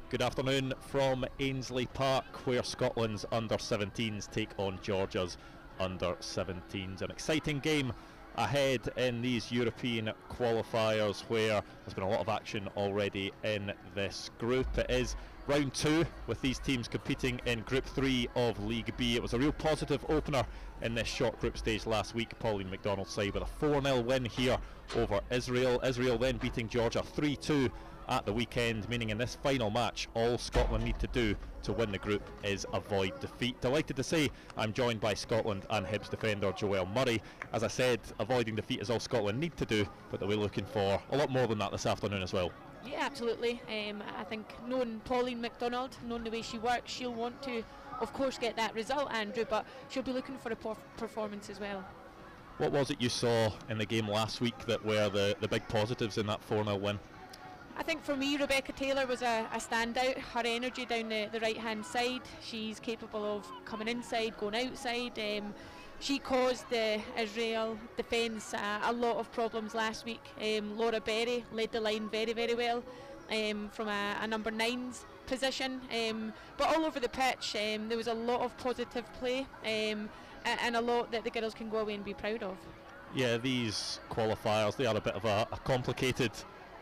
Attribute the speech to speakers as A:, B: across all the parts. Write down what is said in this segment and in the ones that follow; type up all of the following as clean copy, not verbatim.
A: Good afternoon from Ainslie Park, where Scotland's Under-17s take on Georgia's Under-17s. An exciting game ahead in these European qualifiers, where there's been a lot of action already in this group. It is round two, with these teams competing in Group 3 of League B. It was a real positive opener in this short group stage last week. Pauline McDonald's side with a 4-0 win here over Israel. Israel then beating Georgia 3-2 at the weekend, meaning in this final match all Scotland need to do to win the group is avoid defeat. Delighted to say I'm joined by Scotland and Hibs defender Joelle Murray. As I said, avoiding defeat is all Scotland need to do, but that we're looking for a lot more than that this afternoon as well.
B: Yeah, absolutely. I think knowing Pauline McDonald, knowing the way she works, she'll want to, of course, get that result, Andrew, but she'll be looking for a performance as well.
A: What was it you saw in the game last week that were the big positives in that 4-0 win?
B: I think for me, Rebecca Taylor was a standout. Her energy down the right-hand side, she's capable of coming inside, going outside. She caused the Israel defence a lot of problems last week. Laura Berry led the line very, very well from a number 9's position. But all over the pitch, there was a lot of positive play and a lot that the girls can go away and be proud of. Yeah,
A: these qualifiers, they are a bit of a complicated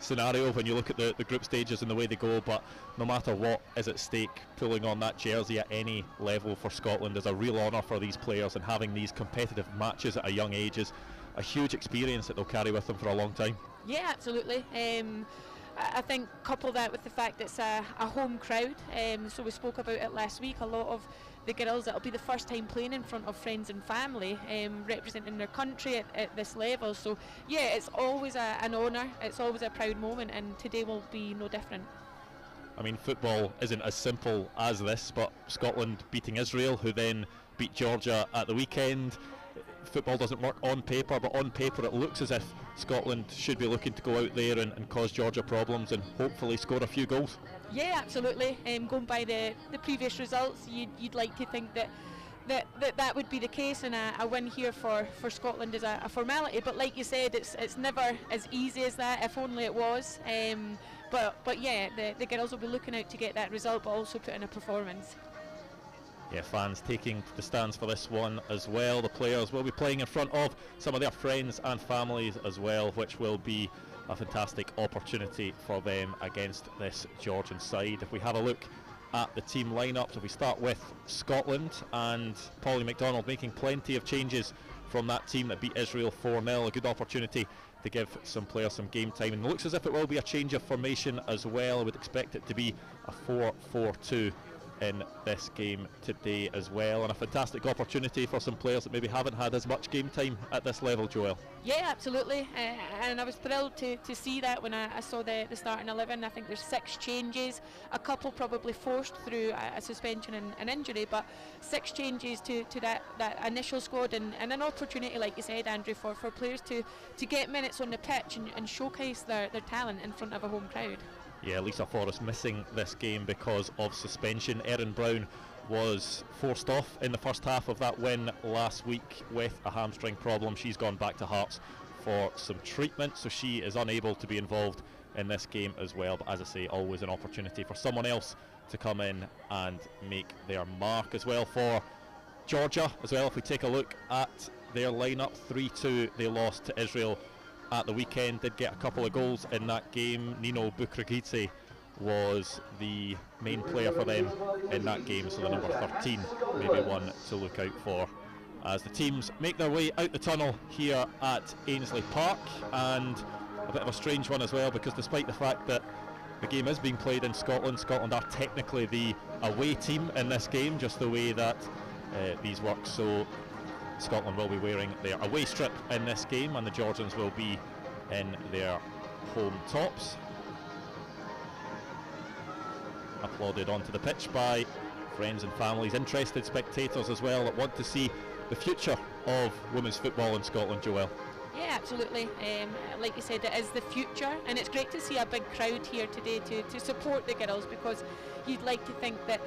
A: scenario when you look at the group stages and the way they go, but no matter what is at stake, pulling on that jersey at any level for Scotland is a real honour for these players, and having these competitive matches at a young age is a huge experience that they'll carry with them for a long time.
B: Yeah, absolutely. I think couple that with the fact it's a home crowd, so we spoke about it last week. A lot of the girls, it'll be the first time playing in front of friends and family, representing their country at this level. So yeah, it's always an honour, it's always a proud moment, and today will be no different.
A: I mean, football isn't as simple as this, but Scotland beating Israel, who then beat Georgia at the weekend. Football doesn't work on paper, but on paper it looks as if Scotland should be looking to go out there and cause Georgia problems and hopefully score a few goals.
B: Yeah, absolutely. Going by the previous results, you'd like to think that would be the case, and a win here for Scotland is a formality. But like you said, it's never as easy as that. If only it was. But yeah, the girls will be looking out to get that result, but also put in a performance.
A: Yeah, fans taking the stands for this one as well. The players will be playing in front of some of their friends and families as well, which will be a fantastic opportunity for them against this Georgian side. If we have a look at the team lineups, if we start with Scotland, and Pauline McDonald making plenty of changes from that team that beat Israel 4-0, a good opportunity to give some players some game time, and it looks as if it will be a change of formation as well. I would expect it to be a 4-4-2 in this game today as well, and a fantastic opportunity for some players that maybe haven't had as much game time at this level, Joelle.
B: Yeah, absolutely, and I was thrilled to see that when I saw the starting 11. I think there's 6 changes, a couple probably forced through a suspension and injury, but 6 changes to that initial squad, and an opportunity, like you said, Andrew, for players to get minutes on the pitch and showcase their talent in front of a home crowd.
A: Yeah, Lisa Forrest missing this game because of suspension. Erin Brown was forced off in the first half of that win last week with a hamstring problem. She's gone back to Hearts for some treatment, so she is unable to be involved in this game as well. But as I say, always an opportunity for someone else to come in and make their mark as well. For Georgia as well, if we take a look at their lineup, 3-2 they lost to Israel at the weekend. Did get a couple of goals in that game. Nino Bukragidze was the main player for them in that game, so the number 13 maybe one to look out for as the teams make their way out the tunnel here at Ainslie Park. And a bit of a strange one as well, because despite the fact that the game is being played in Scotland, Scotland are technically the away team in this game, just the way that these work. So Scotland will be wearing their away strip in this game, and the Georgians will be in their home tops. Applauded onto the pitch by friends and families, interested spectators as well, that want to see the future of women's football in Scotland, Joelle.
B: Yeah, absolutely. Like you said, it is the future, and it's great to see a big crowd here today to support the girls, because you'd like to think that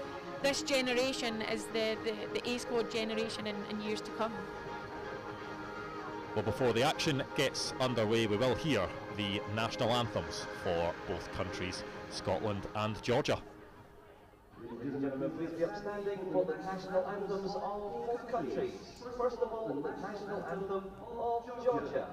B: this generation is the A-squad generation in years to come.
A: Well, before the action gets underway, we will hear the national anthems for both countries, Scotland and Georgia.
C: Ladies and gentlemen, please be upstanding for the national anthems of both countries. First of all, the national anthem of Georgia.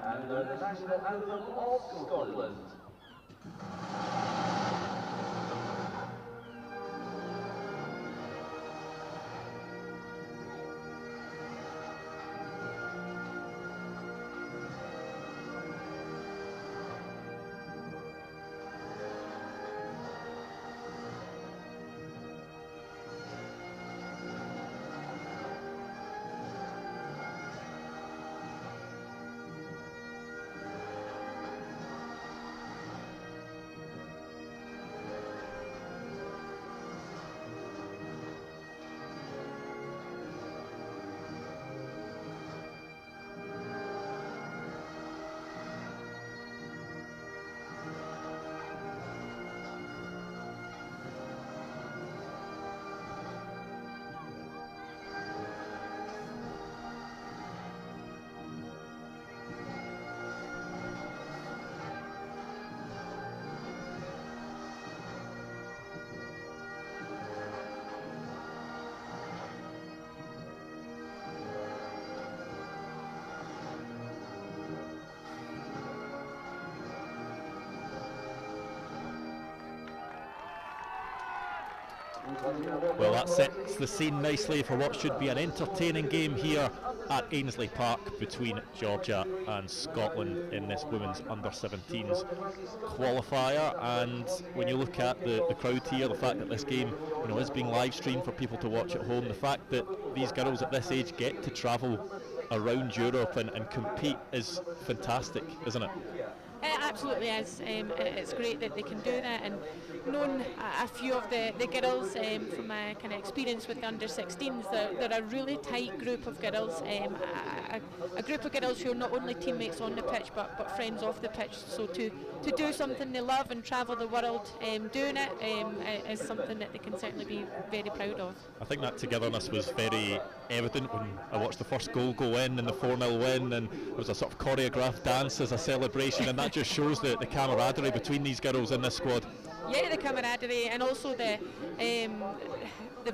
C: And the national anthem of Scotland.
A: Well, that sets the scene nicely for what should be an entertaining game here at Ainslie Park between Georgia and Scotland in this women's under-17s qualifier. And when you look at the crowd here, the fact that this game, is being live streamed for people to watch at home, the fact that these girls at this age get to travel around Europe and compete is fantastic, isn't it?
B: It absolutely is. It's great that they can do that, and known a few of the girls from my kind of experience with the under-16s, they're a really tight group of girls, a group of girls who are not only teammates on the pitch but friends off the pitch. So to do something they love and travel the world doing it is something that they can certainly be very proud of.
A: I think that togetherness was very evident when I watched the first goal go in and the 4-0 win, and there was a sort of choreographed dance as a celebration, and that just shows the camaraderie between these girls in this squad.
B: Yeah, the camaraderie, and also the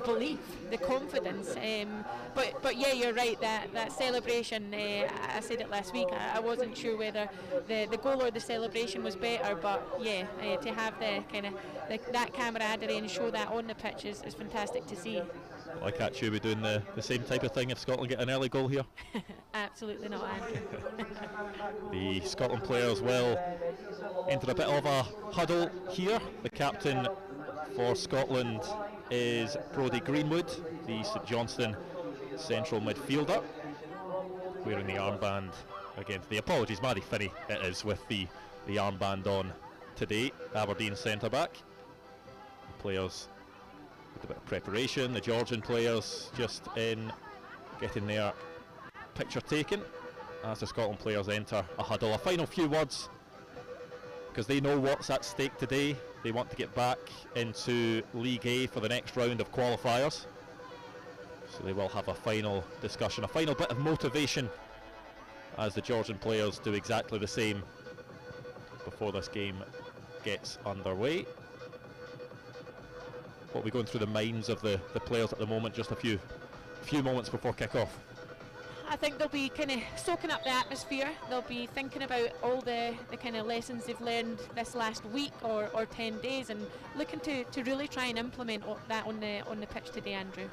B: belief, the confidence. But yeah, you're right. That celebration. I said it last week. I wasn't sure whether the goal or the celebration was better, but yeah, to have the kind of that camaraderie and show that on the pitch is fantastic to see.
A: Well, I catch you be doing the same type of thing if Scotland get an early goal here.
B: Absolutely not, Andrew.
A: The Scotland players will enter a bit of a huddle here. The captain for Scotland is Brodie Greenwood, the St Johnstone central midfielder, wearing the armband against the apologies, Maddie Finney it is, with the armband on today. Aberdeen centre back. The players with a bit of preparation, the Georgian players just in getting their picture taken as the Scotland players enter a huddle. A final few words, because they know what's at stake today. They want to get back into League A for the next round of qualifiers. So they will have a final discussion, a final bit of motivation, as the Georgian players do exactly the same before this game gets underway. What are we going through the minds of the players at the moment, just a few moments before kick-off?
B: I think they'll be kind of soaking up the atmosphere. They'll be thinking about all the kind of lessons they've learned this last week or 10 days, and looking to really try and implement that on the pitch today, Andrew.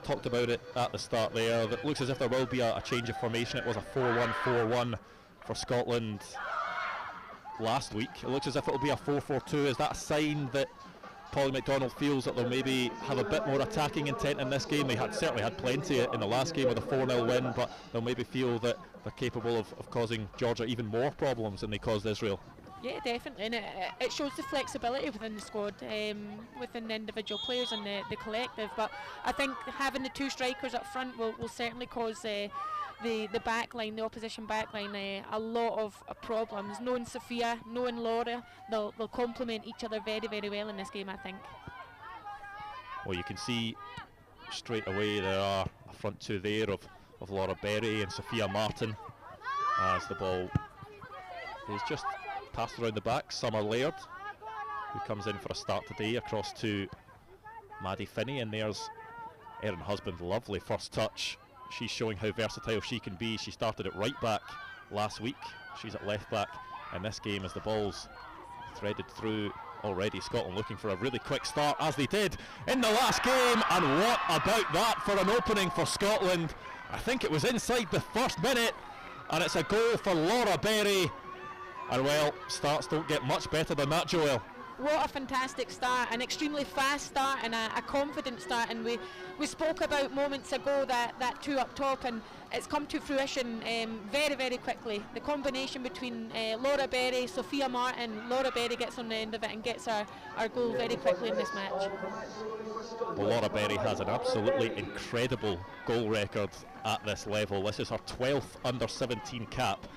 A: Talked about it at the start there. It looks as if there will be a change of formation. It was a 4-1-4-1 for Scotland last week. It looks as if it will be a 4-4-2. Is that a sign that Paulie McDonald feels that they'll maybe have a bit more attacking intent in this game? They certainly had plenty in the last game with a 4-0 win, but they'll maybe feel that they're capable of causing Georgia even more problems than they caused Israel.
B: Yeah, definitely, and it shows the flexibility within the squad, within the individual players and the collective. But I think having the two strikers up front will certainly cause the back line, the opposition back line, a lot of problems. Knowing Sophia, knowing Laura, they'll complement each other very, very well in this game, I think.
A: Well, you can see straight away there are a front two there of Laura Berry and Sophia Martin, as the ball is just passed around the back. Summer Laird, who comes in for a start today, across to Maddie Finney, and there's Erin Husband. Lovely first touch. She's showing how versatile she can be. She started at right back last week. She's at left back in this game, as the ball's threaded through already. Scotland looking for a really quick start, as they did in the last game. And what about that for an opening for Scotland? I think it was inside the first minute, and it's a goal for Laura Berry. And well, starts don't get much better than that, Joelle.
B: What a fantastic start, an extremely fast start and a confident start, and we spoke about moments ago that two up top, and it's come to fruition very, very quickly. The combination between Laura Berry, Sophia Martin. Laura Berry gets on the end of it and gets our goal very quickly in this match.
A: Well, Laura Berry has an absolutely incredible goal record at this level. This is her 12th under-17 cap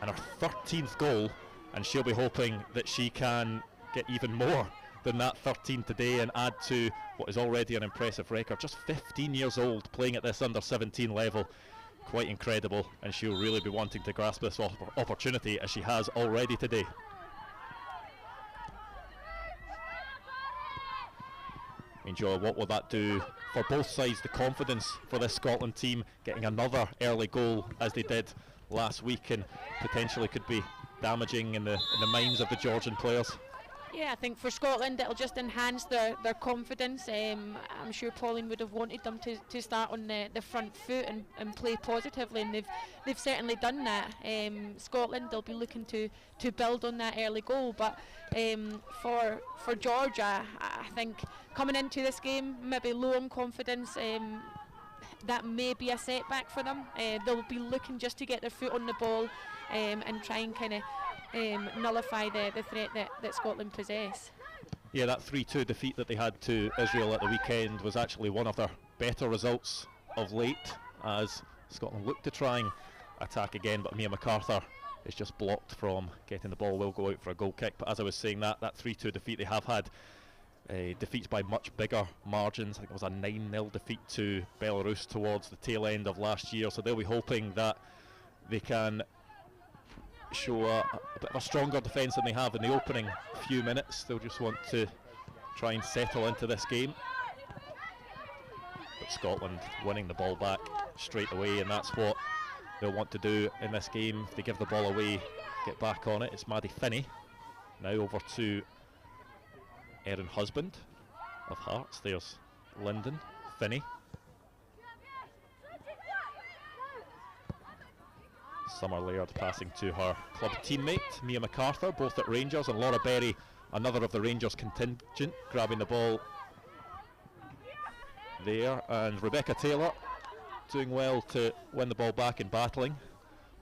A: and her 13th goal, and she'll be hoping that she can get even more than that 13 today and add to what is already an impressive record. Just 15 years old, playing at this under-17 level. Quite incredible, and she'll really be wanting to grasp this opportunity, as she has already today. Joe, what will that do for both sides? The confidence for this Scotland team, getting another early goal as they did last week, and potentially could be damaging in the minds of the Georgian players.
B: Yeah, I think for Scotland it'll just enhance their confidence. I'm sure Pauline would have wanted them to start on the front foot and play positively, and they've certainly done that. Scotland, they'll be looking to build on that early goal, but for Georgia, I think coming into this game maybe low on confidence, that may be a setback for them. They'll be looking just to get their foot on the ball and try and kind of nullify the threat that Scotland possess.
A: Yeah, that 3-2 defeat that they had to Israel at the weekend was actually one of their better results of late, as Scotland looked to try and attack again, but Mia MacArthur is just blocked from getting the ball. Will go out for a goal kick, but as I was saying, that 3-2 defeat, they have had defeats by much bigger margins. I think it was a 9-0 defeat to Belarus towards the tail end of last year, so they'll be hoping that they can show a bit of a stronger defence than they have in the opening few minutes. They'll just want to try and settle into this game, but Scotland winning the ball back straight away, and that's what they'll want to do in this game. If they give the ball away, get back on it. It's Maddie Finney now over to Erin Husband of Hearts. There's Lyndon Finney. Summer Laird passing to her club teammate Mia MacArthur, both at Rangers, and Laura Berry, another of the Rangers contingent, grabbing the ball there, and Rebecca Taylor doing well to win the ball back and battling.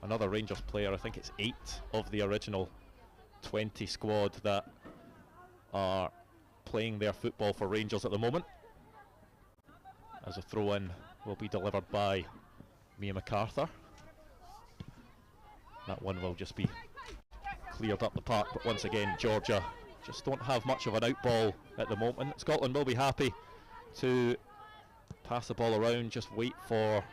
A: Another Rangers player. I think it's 8 of the original 20 squad that are playing their football for Rangers at the moment, as a throw-in will be delivered by Mia MacArthur. That one will just be cleared up the park, but once again Georgia just don't have much of an out ball at the moment. Scotland will be happy to pass the ball around, just wait for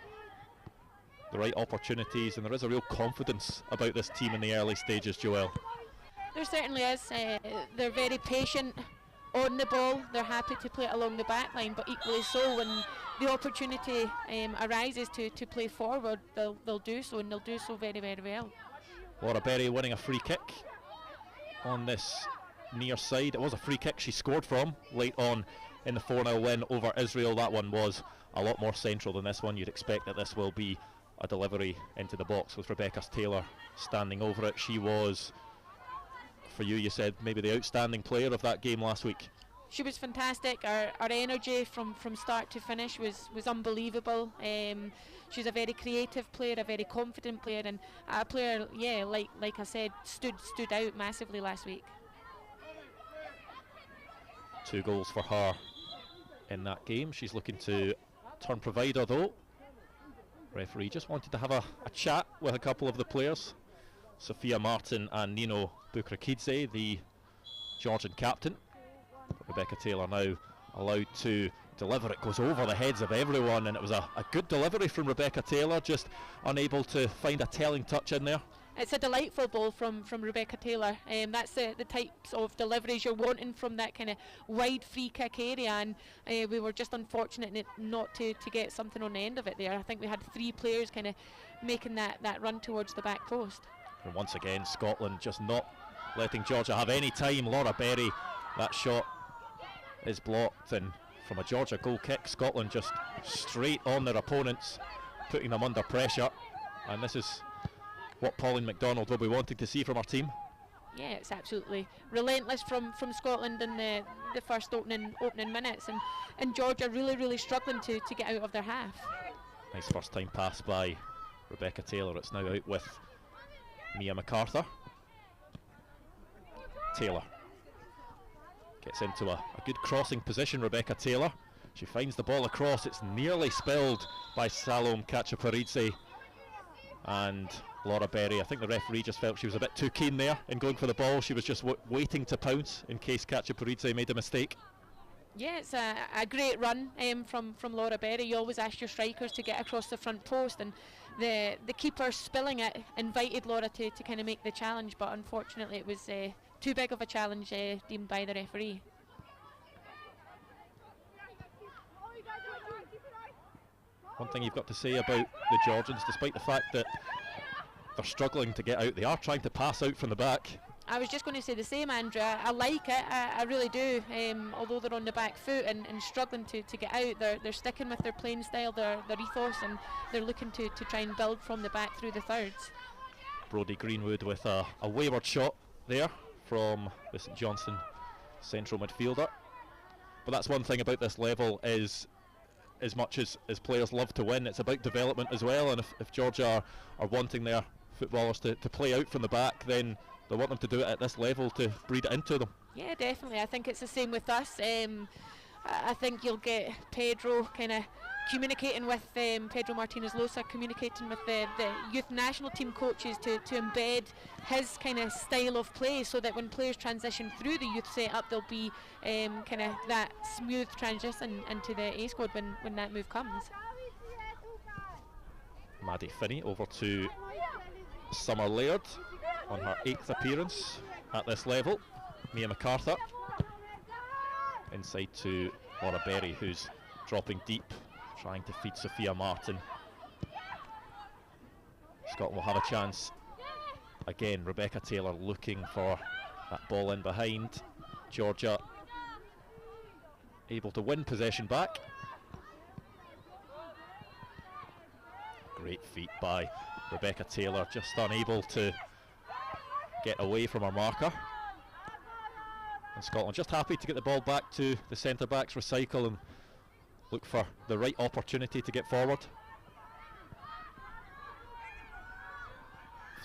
A: the right opportunities, and there is a real confidence about this team in the early stages, Joelle.
B: There certainly is. They're very patient on the ball. They're happy to play it along the back line, but equally so when the opportunity arises to play forward, they'll do so, and they'll do so very, very well.
A: Laura Berry winning a free kick on this near side. It was a free kick she scored from late on in the 4-0 win over Israel. That one was a lot more central than this one. You'd expect that this will be a delivery into the box with Rebecca Taylor standing over it. She was, for you said, maybe the outstanding player of that game last week.
B: She was fantastic. Our energy from start to finish was unbelievable. She's a very creative player, a very confident player, and a player, yeah, like I said, stood out massively last week.
A: 2 goals for her in that game. She's looking to turn provider though. Referee just wanted to have a chat with a couple of the players. Sophia Martin and Nino Bukrakidze, the Georgian captain. But Rebecca Taylor now allowed to deliver. It goes over the heads of everyone, and it was a good delivery from Rebecca Taylor, just unable to find a telling touch in there.
B: It's a delightful ball from Rebecca Taylor. That's the types of deliveries you're wanting from that kind of wide free kick area, and we were just unfortunate not to get something on the end of it there. I think we had 3 players kind of making that run towards the back post.
A: And once again, Scotland just not letting Georgia have any time. Laura Berry, that shot is blocked, and from a Georgia goal kick, Scotland just straight on their opponents, putting them under pressure. And this is what Pauline MacDonald will be wanting to see from our team.
B: Yeah, it's absolutely relentless from Scotland in the first opening minutes, and Georgia really struggling to get out of their half.
A: Nice first time pass by Rebecca Taylor. It's now out with Mia MacArthur. Taylor gets into a good crossing position, Rebecca Taylor. She finds the ball across. It's nearly spilled by Salome Kachaparidze. And Laura Berry, I think the referee just felt she was a bit too keen there in going for the ball. She was just waiting to pounce in case Kachaparidze made a mistake.
B: Yeah, it's a great run from Laura Berry. You always ask your strikers to get across the front post, and the keeper spilling it invited Laura to kind of make the challenge, but unfortunately it was too big of a challenge deemed by the referee.
A: One thing you've got to say about the Georgians, despite the fact that they're struggling to get out, they are trying to pass out from the back.
B: I was just going to say the same, Andrew. I like it, I really do. Although they're on the back foot and struggling to get out, they're sticking with their playing style, their ethos, and they're looking to try and build from the back through the thirds.
A: Brodie Greenwood with a wayward shot there from the St Johnstone central midfielder. But that's one thing about this level, is as much as players love to win, it's about development as well, and if Georgia are wanting their footballers to play out from the back, then they want them to do it at this level to breed it into them.
B: Yeah, definitely. I think it's the same with us. I think you'll get Pedro kind of communicating with Pedro Martinez Losa, communicating with the youth national team coaches to embed his kind of style of play, so that when players transition through the youth setup, there'll be kind of that smooth transition into the A squad when that move comes.
A: Maddie Finney over to Summer Laird on her 8th appearance at this level. Mia MacArthur inside to Laura Berry, who's dropping deep, trying to feed Sophia Martin. Scotland will have a chance again. Rebecca Taylor looking for that ball in behind. Georgia able to win possession back. Great feat by Rebecca Taylor, just unable to get away from her marker. And Scotland just happy to get the ball back to the centre backs, recycle and look for the right opportunity to get forward.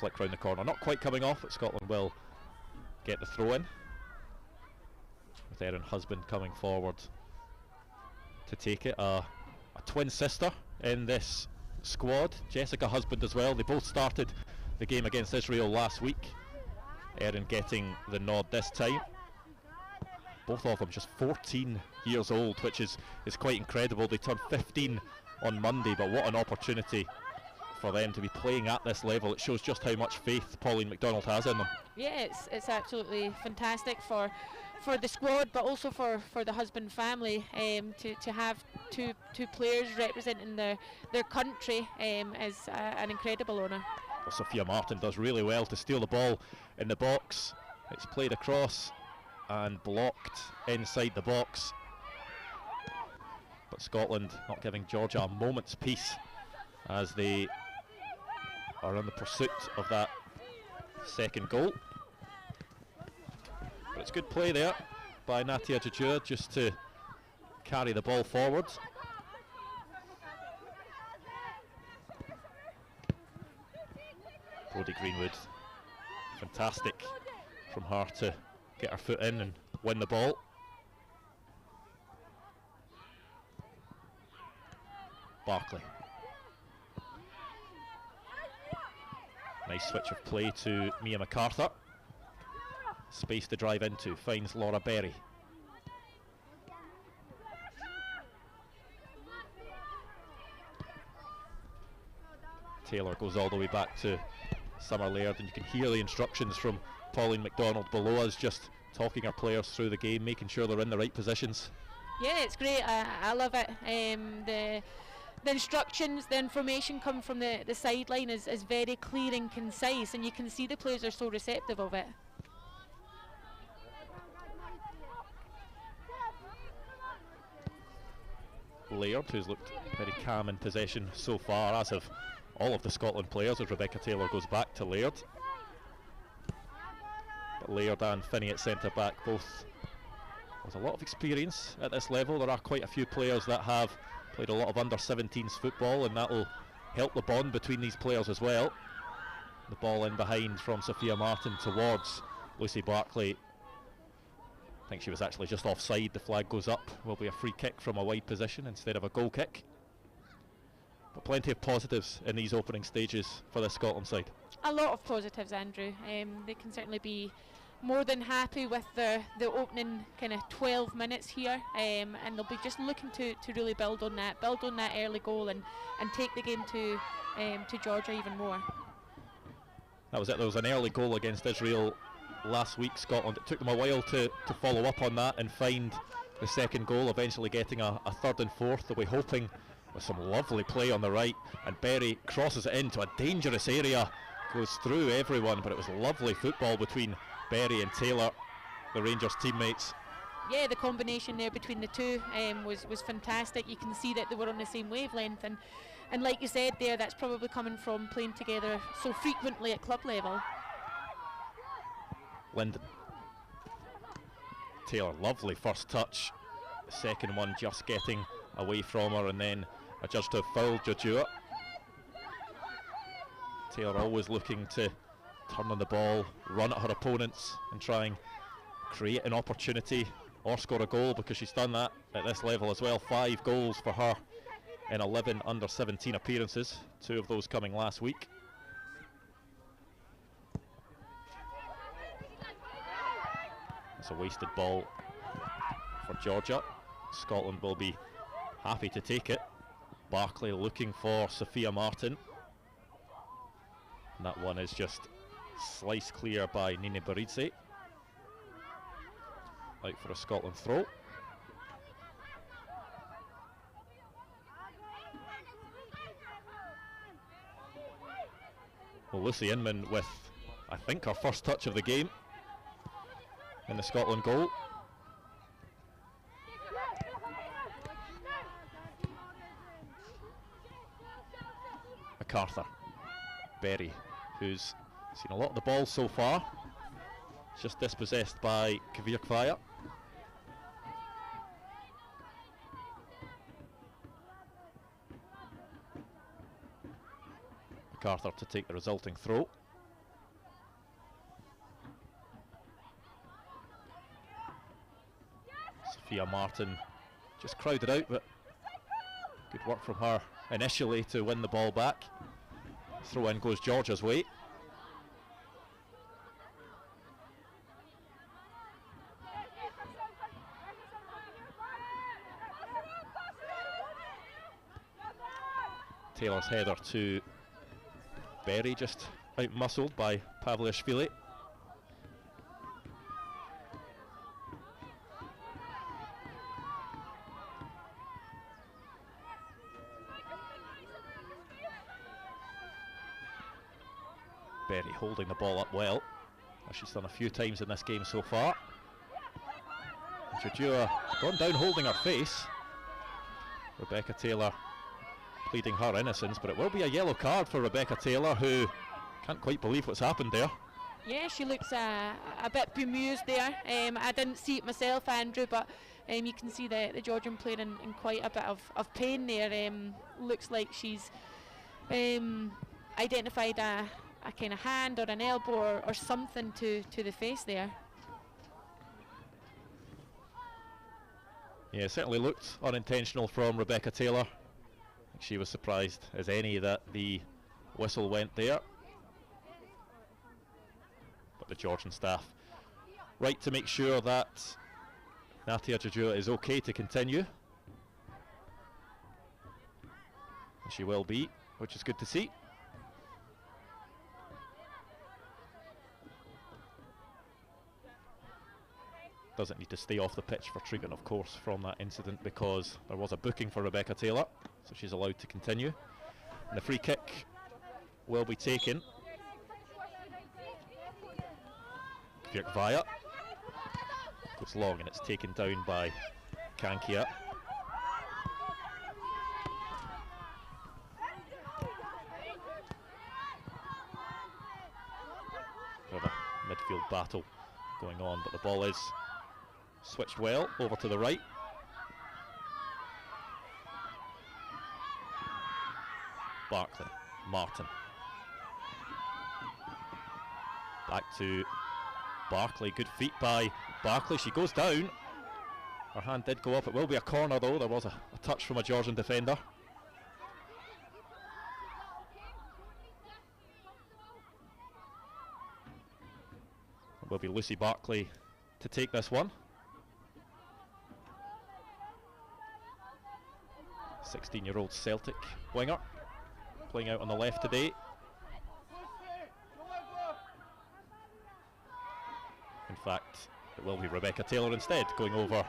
A: Flick round the corner, not quite coming off, but Scotland will get the throw in, with Erin Husband coming forward to take it. A twin sister in this squad, Jessica Husband as well. They both started the game against Israel last week. Erin getting the nod this time. both of them just 14 years old, which is quite incredible. They turned 15 on Monday, but what an opportunity for them to be playing at this level. It shows just how much faith Pauline McDonald has in them.
B: Yeah, it's absolutely fantastic for the squad, but also for the husband family, to have two players representing their country is an incredible honour.
A: Well, Sophia Martin does really well to steal the ball in the box. It's played across and blocked inside the box, but Scotland not giving Georgia a moment's peace as they are in the pursuit of that second goal. But it's good play there by Natia Jajur just to carry the ball forward. Brodie Greenwood, fantastic from her to get her foot in and win the ball. Barclay. Nice switch of play to Mia MacArthur. Space to drive into, finds Laura Berry. Taylor goes all the way back to Summer Laird, and you can hear the instructions from Pauline McDonald below us, just talking our players through the game, making sure they're in the right positions.
B: Yeah, it's great. I love it. The instructions, the information come from the sideline is very clear and concise, and you can see the players are so receptive of it.
A: Laird, who's looked very calm in possession so far, as have all of the Scotland players, as Rebecca Taylor goes back to Laird. But Laird and Finney at centre back, both with a lot of experience at this level. There are quite a few players that have played a lot of under-17s football, and that will help the bond between these players as well. The ball in behind from Sophia Martin towards Lucy Barclay. I think she was actually just offside. The flag goes up. Will be a free kick from a wide position instead of a goal kick. But plenty of positives in these opening stages for the Scotland side.
B: A lot of positives, Andrew. They can certainly be more than happy with the opening kind of 12 minutes here, and they'll be just looking to really build on that early goal and take the game to Georgia even more.
A: That was it. There was an early goal against Israel last week, Scotland. It took them a while to follow up on that and find the second goal, eventually getting a third and fourth. They'll be hoping with some lovely play on the right, and Berry crosses it into a dangerous area, goes through everyone, but it was lovely football between Berry and Taylor, the Rangers teammates.
B: Yeah, the combination there between the two was fantastic. You can see that they were on the same wavelength, and like you said there, that's probably coming from playing together so frequently at club level.
A: Linden. Taylor, lovely first touch. The second one just getting away from her, and then adjudged to have fouled Jajur. Taylor always looking to turn on the ball, run at her opponents and try and create an opportunity or score a goal, because she's done that at this level as well. 5 goals for her in 11 under-17 appearances, 2 of those coming last week. It's a wasted ball for Georgia. Scotland will be happy to take it. Barclay looking for Sophia Martin. And that one is just sliced clear by Nini Baridze. Out for a Scotland throw. Well, Lucy Inman with, I think, her first touch of the game in the Scotland goal. MacArthur. Berry, who's seen a lot of the ball so far. It's just dispossessed by Kavir Kvaya. MacArthur to take the resulting throw. Sophia Martin just crowded out, but good work from her initially to win the ball back. Throw in goes Georgia's way. Taylor's header to Berry, just out-muscled by Pavliashvili. Berry holding the ball up well, as she's done a few times in this game so far. Jadua gone down holding her face. Rebecca Taylor pleading her innocence, but it will be a yellow card for Rebecca Taylor, who can't quite believe what's happened there.
B: Yeah, she looks a bit bemused there. I didn't see it myself, Andrew, but you can see the Georgian player in quite a bit of pain there. Looks like she's identified a kind of hand or an elbow or something to the face there.
A: Yeah, it certainly looked unintentional from Rebecca Taylor. I think she was surprised as any that the whistle went there. But the Georgian staff right to make sure that Natia Jajua is okay to continue. And she will be, which is good to see. Doesn't need to stay off the pitch for treatment, of course, from that incident, because there was a booking for Rebecca Taylor, so she's allowed to continue. And the free kick will be taken. Via goes long, and it's taken down by Kankia. Bit of a midfield battle going on, but the ball is switched well over to the right. Barclay, Martin. Back to Barclay, good feet by Barclay. She goes down. Her hand did go up. It will be a corner though. There was a touch from a Georgian defender. It will be Lucy Barclay to take this one. 16-year-old Celtic winger playing out on the left today. In fact, it will be Rebecca Taylor instead going over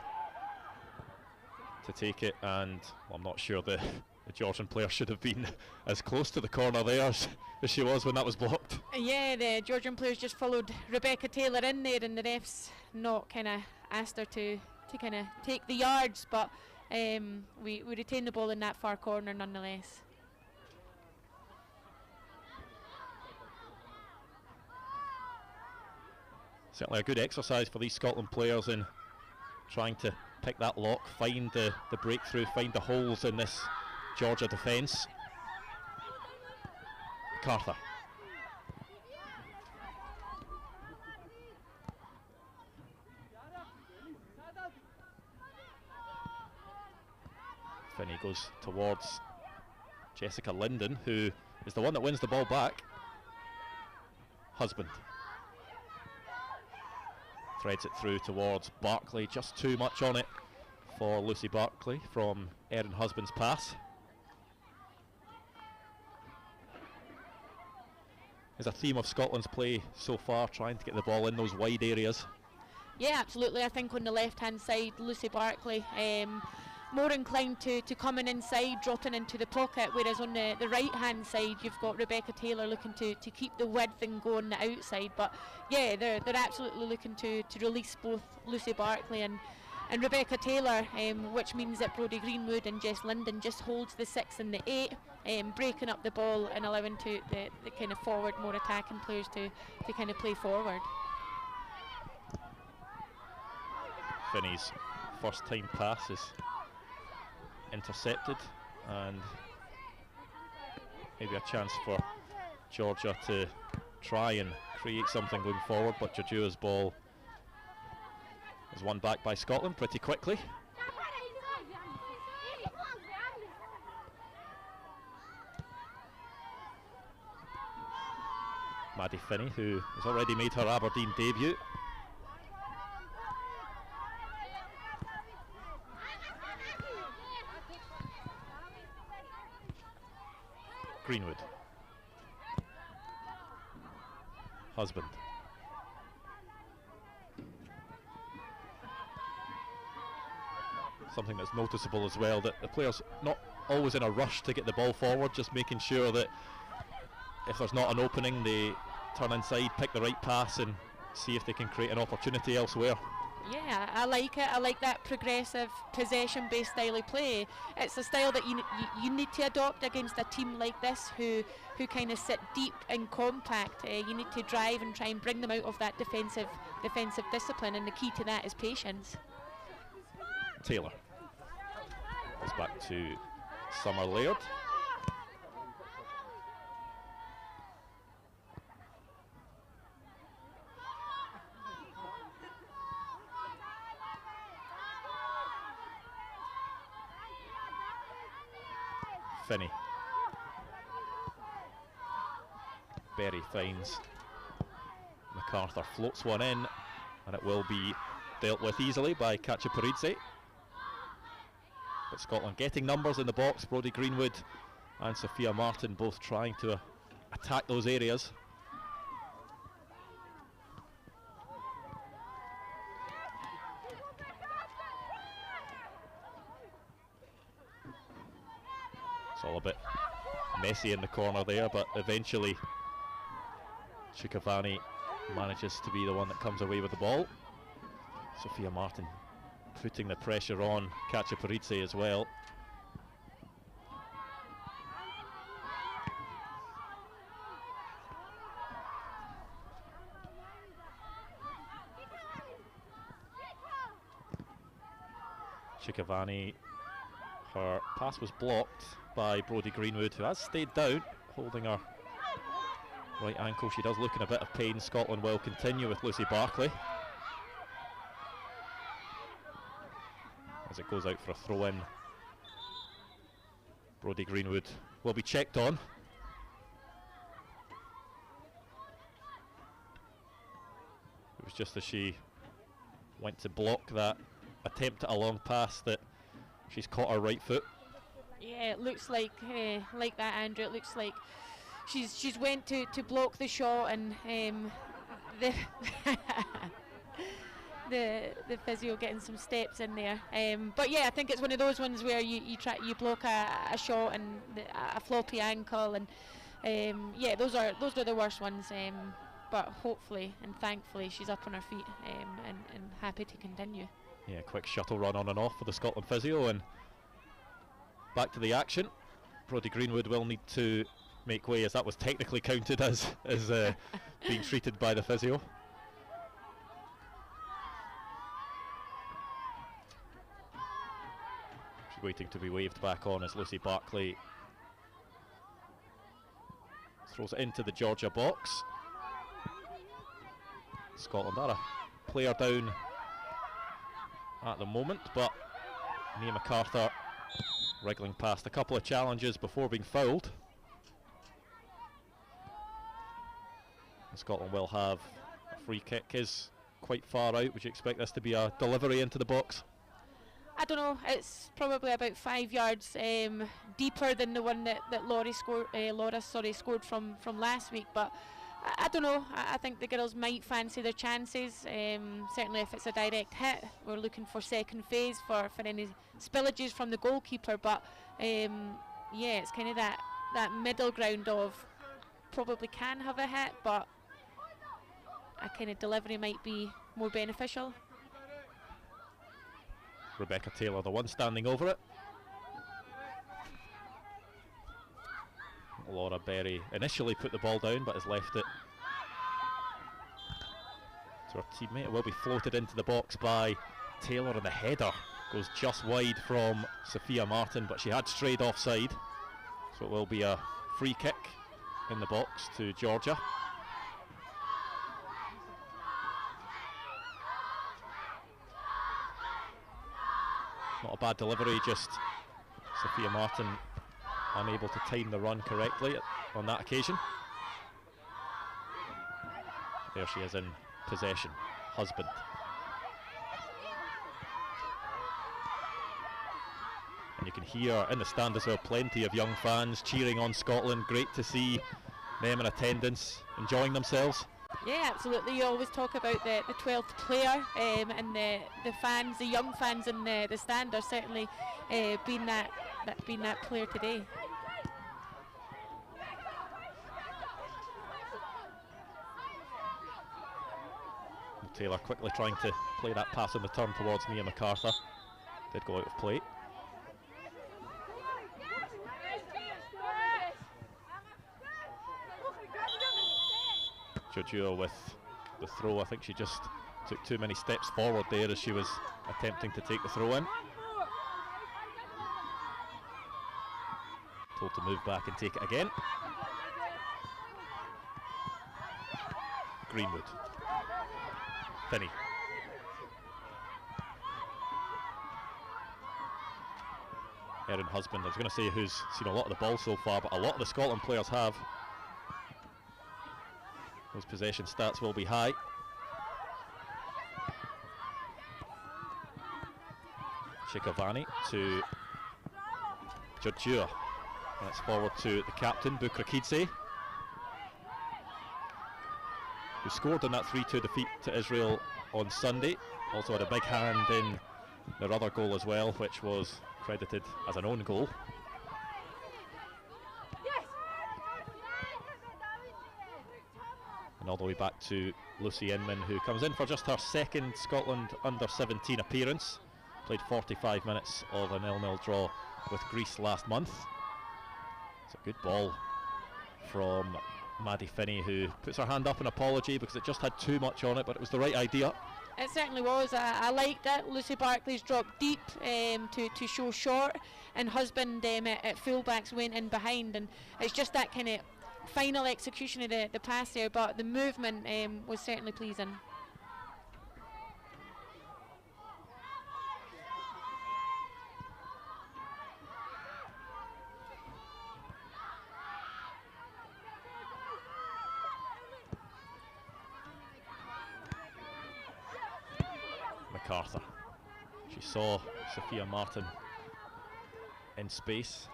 A: to take it, and well, I'm not sure the Georgian player should have been as close to the corner there as she was when that was blocked.
B: Yeah, the Georgian players just followed Rebecca Taylor in there, and the refs not kind of asked her to kind of take the yards, but we retain the ball in that far corner nonetheless.
A: Certainly a good exercise for these Scotland players in trying to pick that lock, find the breakthrough, find the holes in this Georgia defence. MacArthur. Finney goes towards Jessica Linden, who is the one that wins the ball back. Husband threads it through towards Barclay, just too much on it for Lucy Barclay from Erin Husband's pass. There's a theme of Scotland's play so far, trying to get the ball in those wide areas.
B: Yeah, absolutely. I think on the left-hand side, Lucy Barclay more inclined to coming inside, dropping into the pocket, whereas on the right-hand side, you've got Rebecca Taylor looking to keep the width and go on the outside. But yeah, they're absolutely looking to release both Lucy Barclay and Rebecca Taylor, which means that Brodie Greenwood and Jess Linden just holds the 6 and the 8, breaking up the ball and allowing the kind of forward, more attacking players to kind of play forward.
A: Finney's first time pass is intercepted, and maybe a chance for Georgia to try and create something going forward, but Jajua's ball is won back by Scotland pretty quickly. Maddie Finney, who has already made her Aberdeen debut. Greenwood. Husband. Something that's noticeable as well, that the players not always in a rush to get the ball forward, just making sure that if there's not an opening, they turn inside, pick the right pass and see if they can create an opportunity elsewhere.
B: Yeah, I like it. I like that progressive possession-based style of play. It's a style that you need to adopt against a team like this who kind of sit deep and compact. You need to drive and try and bring them out of that defensive discipline, and the key to that is patience.
A: Taylor goes back to Summer Laird. Finney. Berry finds MacArthur, floats one in, and it will be dealt with easily by Kachaparidze. But Scotland getting numbers in the box. Brodie Greenwood and Sophia Martin both trying to attack those areas. It's all a bit messy in the corner there, but eventually Chikavani manages to be the one that comes away with the ball. Sophia Martin putting the pressure on Kachaparidze as well. Chikavani, her pass was blocked by Brodie Greenwood, who has stayed down, holding her right ankle. She does look in a bit of pain. Scotland will continue with Lucy Barclay as it goes out for a throw-in. Brodie Greenwood will be checked on. It was just as she went to block that attempt at a long pass that she's caught her right foot.
B: Yeah, it looks like that, Andrew. It looks like she's went to block the shot, and the physio getting some steps in there. But yeah, I think it's one of those ones where you block a shot and a floppy ankle, and yeah, those are the worst ones. But hopefully and thankfully she's up on her feet and happy to continue.
A: Yeah, quick shuttle run on and off for the Scotland physio, and back to the action. Brodie Greenwood will need to make way, as that was technically counted as being treated by the physio. She's waiting to be waved back on as Lucy Barclay throws it into the Georgia box. Scotland are a player down at the moment, but Mia MacArthur wriggling past a couple of challenges before being fouled. And Scotland will have a free kick. Is quite far out. Would you expect this to be a delivery into the box?
B: I don't know, it's probably about 5 yards deeper than the one that Laura scored from last week, but I don't know. I think the girls might fancy their chances. Certainly if it's a direct hit, we're looking for second phase for any spillages from the goalkeeper, but yeah, it's kind of that middle ground of probably can have a hit, but a kind of delivery might be more beneficial.
A: Rebecca Taylor, the one standing over it. Laura Berry initially put the ball down, but has left it to her teammate. It will be floated into the box by Taylor, and the header goes just wide from Sophia Martin, but she had strayed offside, so it will be a free kick in the box to Georgia. Not a bad delivery, just Sophia Martin unable to time the run correctly on that occasion. There she is in possession. Husband. And you can hear in the stand as well plenty of young fans cheering on Scotland. Great to see them in attendance, enjoying themselves.
B: Yeah, absolutely. You always talk about the 12th player, and the fans, the young fans in the stand are certainly being that player today.
A: Taylor quickly trying to play that pass on the turn towards Mia MacArthur. Did go out of play. Jojo with the throw. I think she just took too many steps forward there as she was attempting to take the throw in. Told to move back and take it again. Greenwood. Finney. Erin Husband, I was going to say who's seen a lot of the ball so far, but a lot of the Scotland players have. Those possession stats will be high. Shikovani to Jojo. That's forward to the captain, Bukrakidze, who scored in that 3-2 defeat to Israel on Sunday. Also had a big hand in their other goal as well, which was credited as an own goal. And all the way back to Lucy Inman, who comes in for just her second Scotland Under-17 appearance. Played 45 minutes of a 0-0 draw with Greece last month. It's a good ball from Maddie Finney, who puts her hand up in apology because it just had too much on it, but it was the right idea.
B: It certainly was. I liked it. Lucy Barclay's dropped deep to show short, and Husband at fullbacks went in behind, and it's just that kind of final execution of the pass there, but the movement was certainly pleasing.
A: MacArthur. She saw Sophia Martin in space.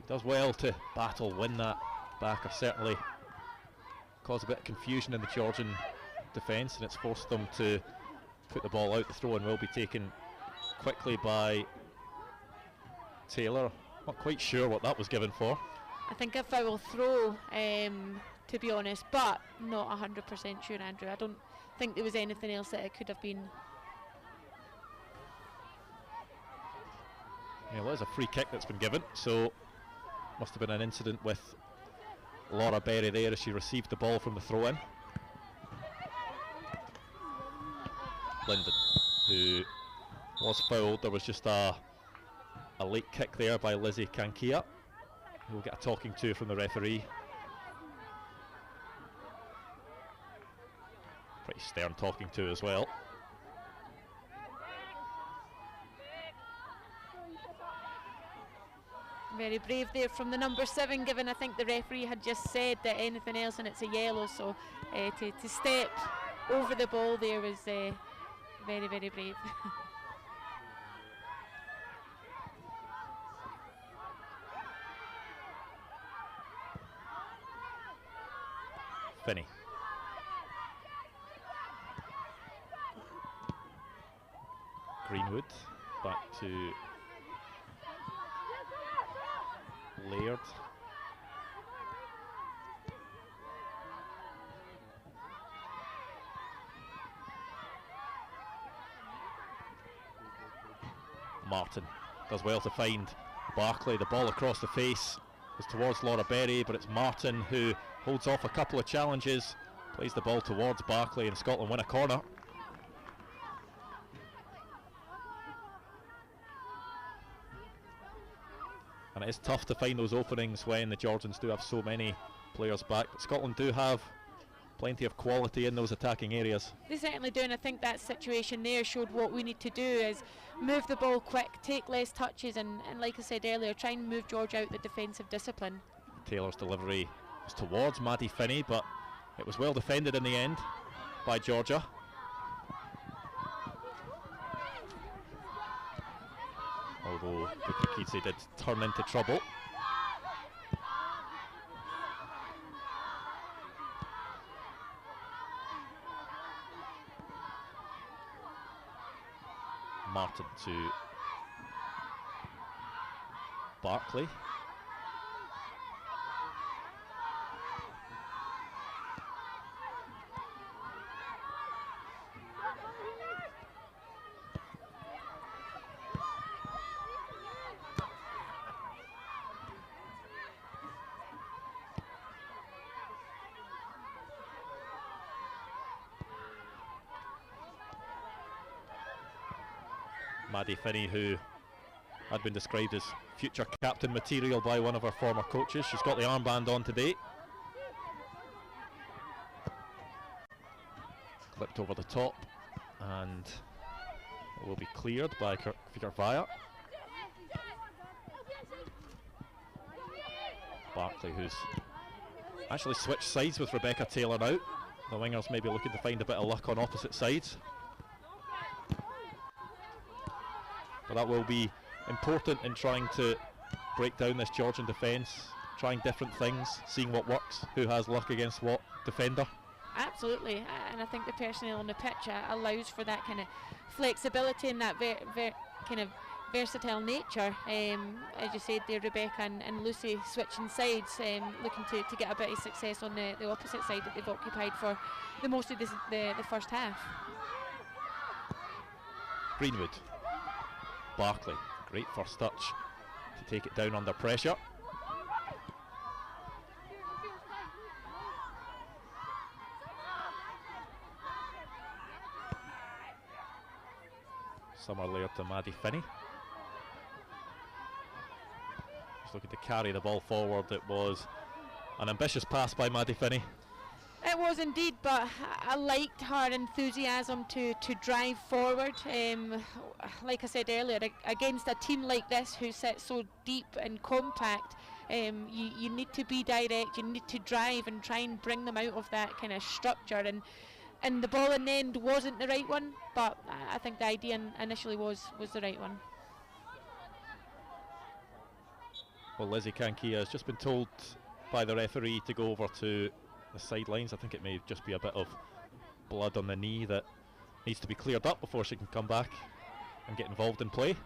A: Does well to battle, win that back. Have certainly caused a bit of confusion in the Georgian defence, and it's forced them to put the ball out. The throw-in will be taken quickly by Taylor. Not quite sure what that was given for.
B: I think a foul throw, to be honest, but not 100% sure, Andrew. I don't think there was anything else that it could have been.
A: Yeah, well, there's a free kick that's been given, so must have been an incident with Laura Berry there as she received the ball from the throw-in. Linden, who was fouled. There was just a late kick there by Lizzie Kankia, who will get a talking to from the referee. Pretty stern talking to as well.
B: Very brave there from the number 7, given I think the referee had just said that anything else and it's a yellow, so to step over the ball there was very, very brave.
A: Finney. Greenwood back to Laird. Martin does well to find Barclay. The ball across the face is towards Laura Berry, but it's Martin who holds off a couple of challenges, plays the ball towards Barclay, and Scotland win a corner. And it is tough to find those openings when the Georgians do have so many players back, but Scotland do have plenty of quality in those attacking areas.
B: They certainly do, and I think that situation there showed what we need to do is move the ball quick, take less touches, and like I said earlier, try and move Georgia out the defensive discipline. Taylor's delivery was towards Maddie Finney, but it was well defended in the end by Georgia.
A: although Bukrakidze did turn into trouble. Martin to Barkley. Maddie Finney, who had been described as future captain material by one of her former coaches. She's got the armband on today. Clipped over the top and will be cleared by Kirkvaya. Barkley, who's actually switched sides with Rebecca Taylor now. The wingers maybe looking to find a bit of luck on opposite sides. But that will be important in trying to break down this Georgian defence, trying different things, seeing what works, who has luck against what defender.
B: Absolutely, and I think the personnel on the pitch allows for that kind of flexibility and that kind of versatile nature. As you said there, Rebecca and Lucy switching sides, looking to get a bit of success on the opposite side that they've occupied for the most of the first half.
A: Greenwood. Barkley, great first touch to take it down under pressure. Summer Laird to Maddie Finney. Just looking to carry the ball forward. It was an ambitious pass by Maddie Finney.
B: It was indeed, but I liked her enthusiasm to drive forward. Like I said earlier, against a team like this who sits so deep and compact, you need to be direct, you need to drive and try and bring them out of that kind of structure. And the ball in the end wasn't the right one, but I think the idea initially was the right one.
A: Well, Lizzie Kankia has just been told by the referee to go over to the sidelines. I think it may just be a bit of blood on the knee that needs to be cleared up before she can come back and get involved in play.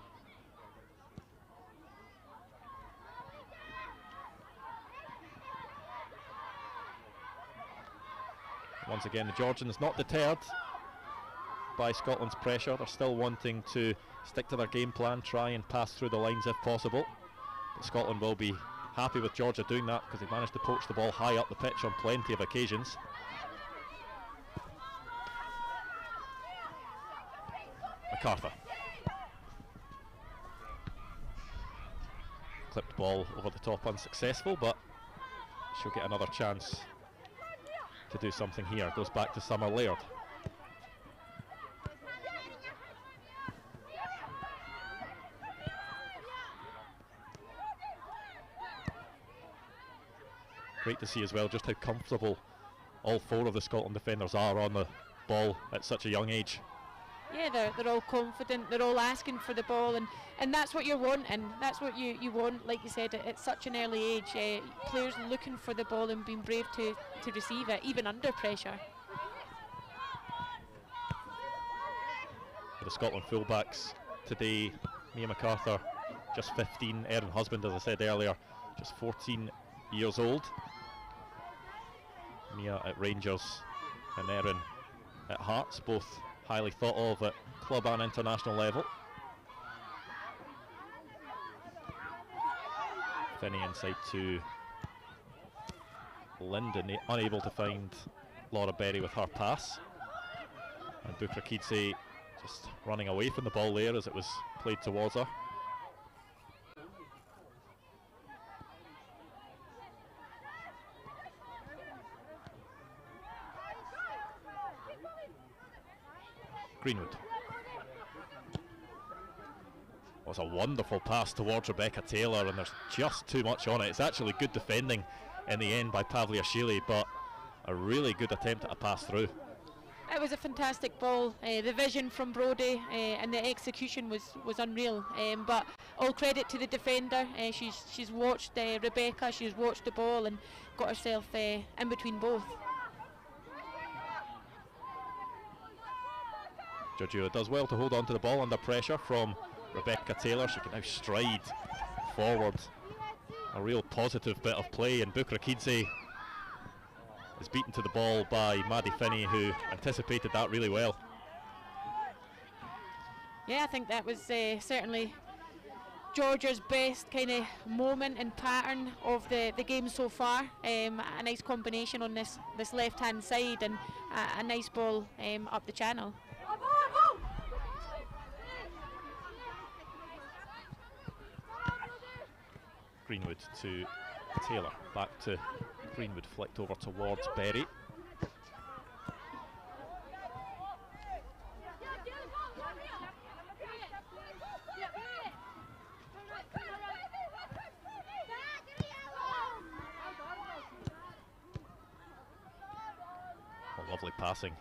A: Once again, the Georgians not deterred by Scotland's pressure. They're still wanting to stick to their game plan, try and pass through the lines if possible. But Scotland will be happy with Georgia doing that because they've managed to poach the ball high up the pitch on plenty of occasions. MacArthur. Clipped ball over the top, unsuccessful, but she'll get another chance to do something here. Goes back to Summer Laird. Great to see as well just how comfortable all four of the Scotland defenders are on the ball at such a young age.
B: Yeah, they're all confident, they're all asking for the ball, and that's what you're wanting, that's what you want, like you said, at such an early age. Players looking for the ball and being brave to receive it, even under pressure.
A: For the Scotland fullbacks today, Mia MacArthur, just 15, Erin Husband, as I said earlier, just 14 years old. Mia at Rangers and Erin at Hearts, both highly thought of at club and international level. Finney inside to Linden, unable to find Laura Berry with her pass. And Bukrakidze just running away from the ball there as it was played towards her. Greenwood. Was a wonderful pass towards Rebecca Taylor, and there's just too much on it. It's actually good defending in the end by Pavliashvili, but a really good attempt at a pass through.
B: It was a fantastic ball. The vision from Brodie and the execution was unreal. But all credit to the defender. She's watched Rebecca. She's watched the ball and got herself in between both.
A: Georgiou does well to hold on to the ball under pressure from Rebecca Taylor. She can now stride forward. A real positive bit of play, and Bukrakidze is beaten to the ball by Maddie Finney, who anticipated that really well.
B: Yeah, I think that was certainly Georgia's best kind of moment and pattern of the game so far. A nice combination on this left-hand side, and a nice ball up the channel.
A: Greenwood to Taylor, back to Greenwood, flicked over towards Berry. Oh, lovely passing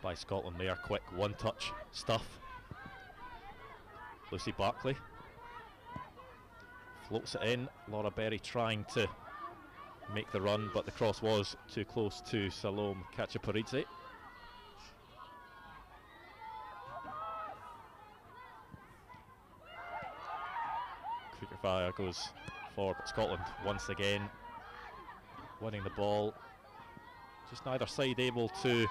A: by Scotland there, quick one-touch stuff. Lucy Barclay floats it in. Laura Berry trying to make the run, but the cross was too close to Salome Kachaparidze. Quicker fire goes forward, but Scotland once again winning the ball. Just neither side able to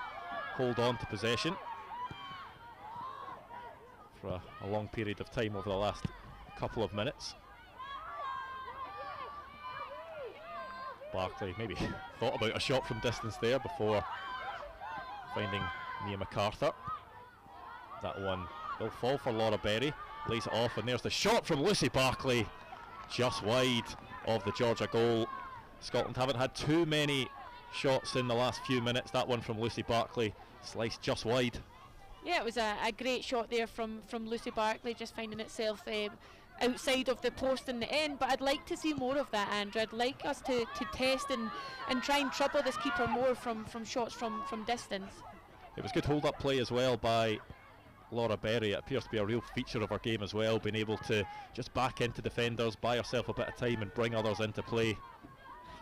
A: hold on to possession for a long period of time over the last couple of minutes. Barclay maybe thought about a shot from distance there before finding Mia MacArthur. That one will fall for Laura Berry, lays it off, and there's the shot from Lucy Barclay, just wide of the Georgia goal. Scotland haven't had too many shots in the last few minutes. That one from Lucy Barclay sliced just wide.
B: Yeah, it was a great shot there from Lucy Barclay, just finding itself outside of the post in the end. But I'd like to see more of that, Andrew. I'd like us to test and try and trouble this keeper more from shots from distance.
A: It was good hold-up play as well by Laura Berry. It appears to be a real feature of her game as well, being able to just back into defenders, buy herself a bit of time and bring others into play.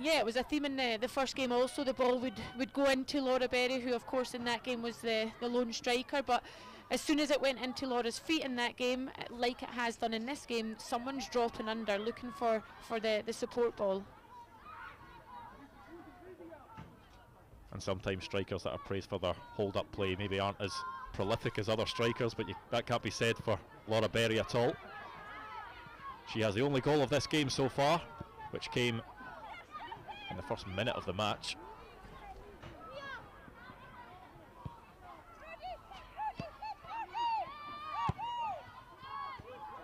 B: Yeah, it was a theme in the first game also. The ball would go into Laura Berry, who of course in that game was the lone striker, but as soon as it went into Laura's feet in that game, like it has done in this game, someone's dropping under, looking for the support ball.
A: And sometimes strikers that are praised for their hold-up play maybe aren't as prolific as other strikers, but that can't be said for Laura Berry at all. She has the only goal of this game so far, which came in the first minute of the match.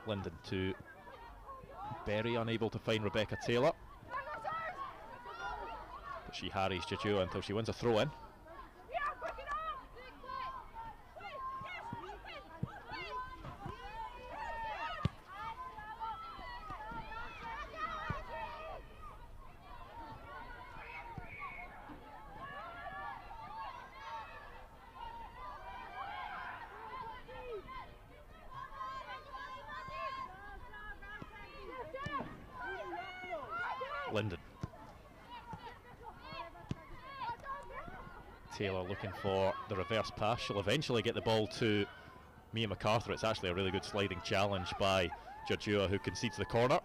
A: Linden to Berry, unable to find Rebecca Taylor. But she harries Georgiou until she wins a throw in. Linden. Taylor looking for the reverse pass. She'll eventually get the ball to Mia MacArthur. It's actually a really good sliding challenge by Georgiou, who concedes the corner.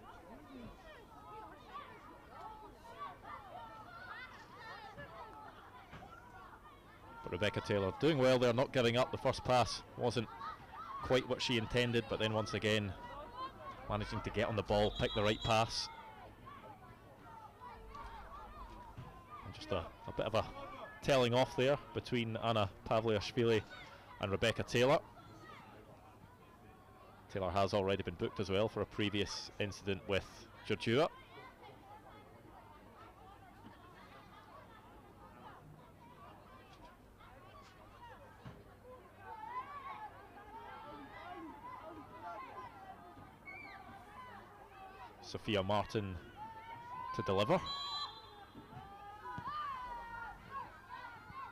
A: But Rebecca Taylor doing well there, not giving up. The first pass wasn't quite what she intended, but then once again managing to get on the ball, pick the right pass. And just a bit of a telling off there between Anna Pavliashvili and Rebecca Taylor. Taylor has already been booked as well for a previous incident with Georgiou. Sophia Martin to deliver.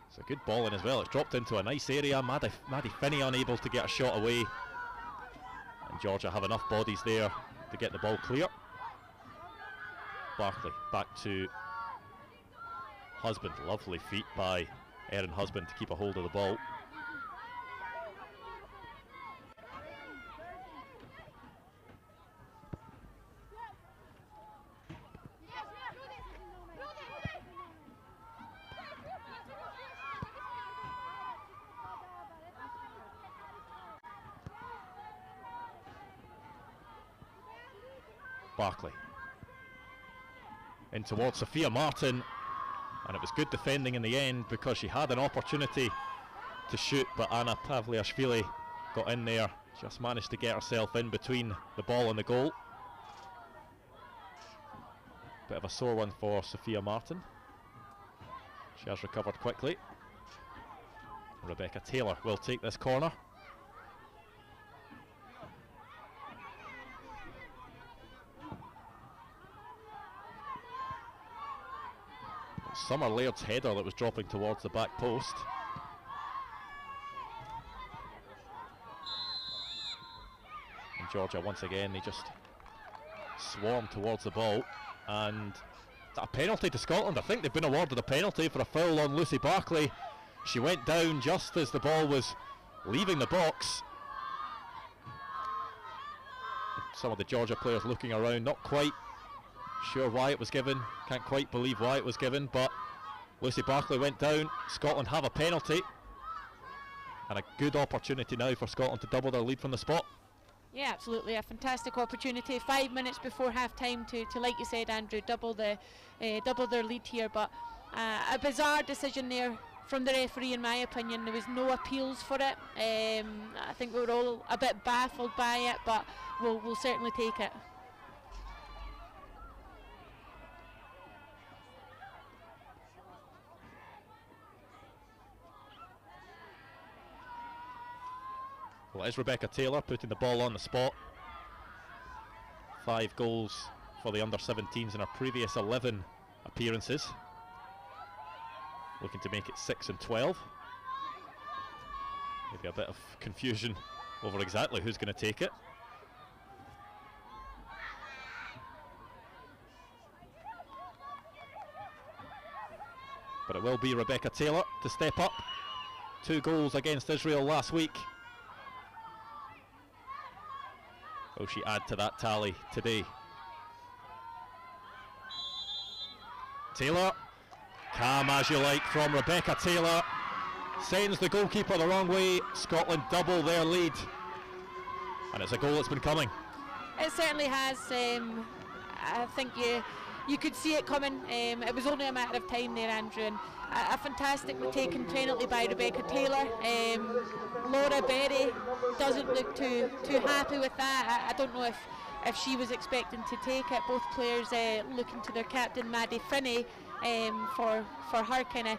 A: It's a Good ball in as well. It's dropped into a nice area. Maddie Finney unable to get a shot away. And Georgia have enough bodies there to get the ball clear. Barclay back to Husband. Lovely feet by Erin Husband to keep a hold of the ball. Barclay in towards Sophia Martin, and it was good defending in the end because she had an opportunity to shoot, but Anna Pavliashvili got in there, just managed to get herself in between the ball and the goal. Bit of a sore one for Sophia Martin. She has recovered quickly. Rebecca Taylor will take this corner. Summer Laird's header that was dropping towards the back post. And Georgia once again, they just swarm towards the ball, and a penalty to Scotland. I think they've been awarded a penalty for a foul on Lucy Barclay. She went down just as the ball was leaving the box. Some of the Georgia players looking around, not quite sure why it was given, can't quite believe why it was given, but Lucy Barclay went down. Scotland have a penalty, and a good opportunity now for Scotland to double their lead from the spot.
B: Yeah, absolutely, a fantastic opportunity. 5 minutes before half time to like you said, Andrew, double their lead here, but a bizarre decision there from the referee, in my opinion. There was no appeals for it. I think we were all a bit baffled by it, but we'll certainly take it.
A: Well, it is Rebecca Taylor putting the ball on the spot. 5 goals for the under-17s in her previous 11 appearances. Looking to make it 6 and 12. Maybe a bit of confusion over exactly who's going to take it. But it will be Rebecca Taylor to step up. 2 goals against Israel last week. Will she add to that tally today? Taylor, calm as you like from Rebecca Taylor, sends the goalkeeper the wrong way. Scotland double their lead, and it's a goal that's been coming.
B: It certainly has. I think you could see it coming. It was only a matter of time there, Andrew, and a fantastic taken penalty by Rebecca Taylor. Laura Berry doesn't look too happy with that. I don't know if she was expecting to take it. Both players looking to their captain, Maddie Finney, for her kind of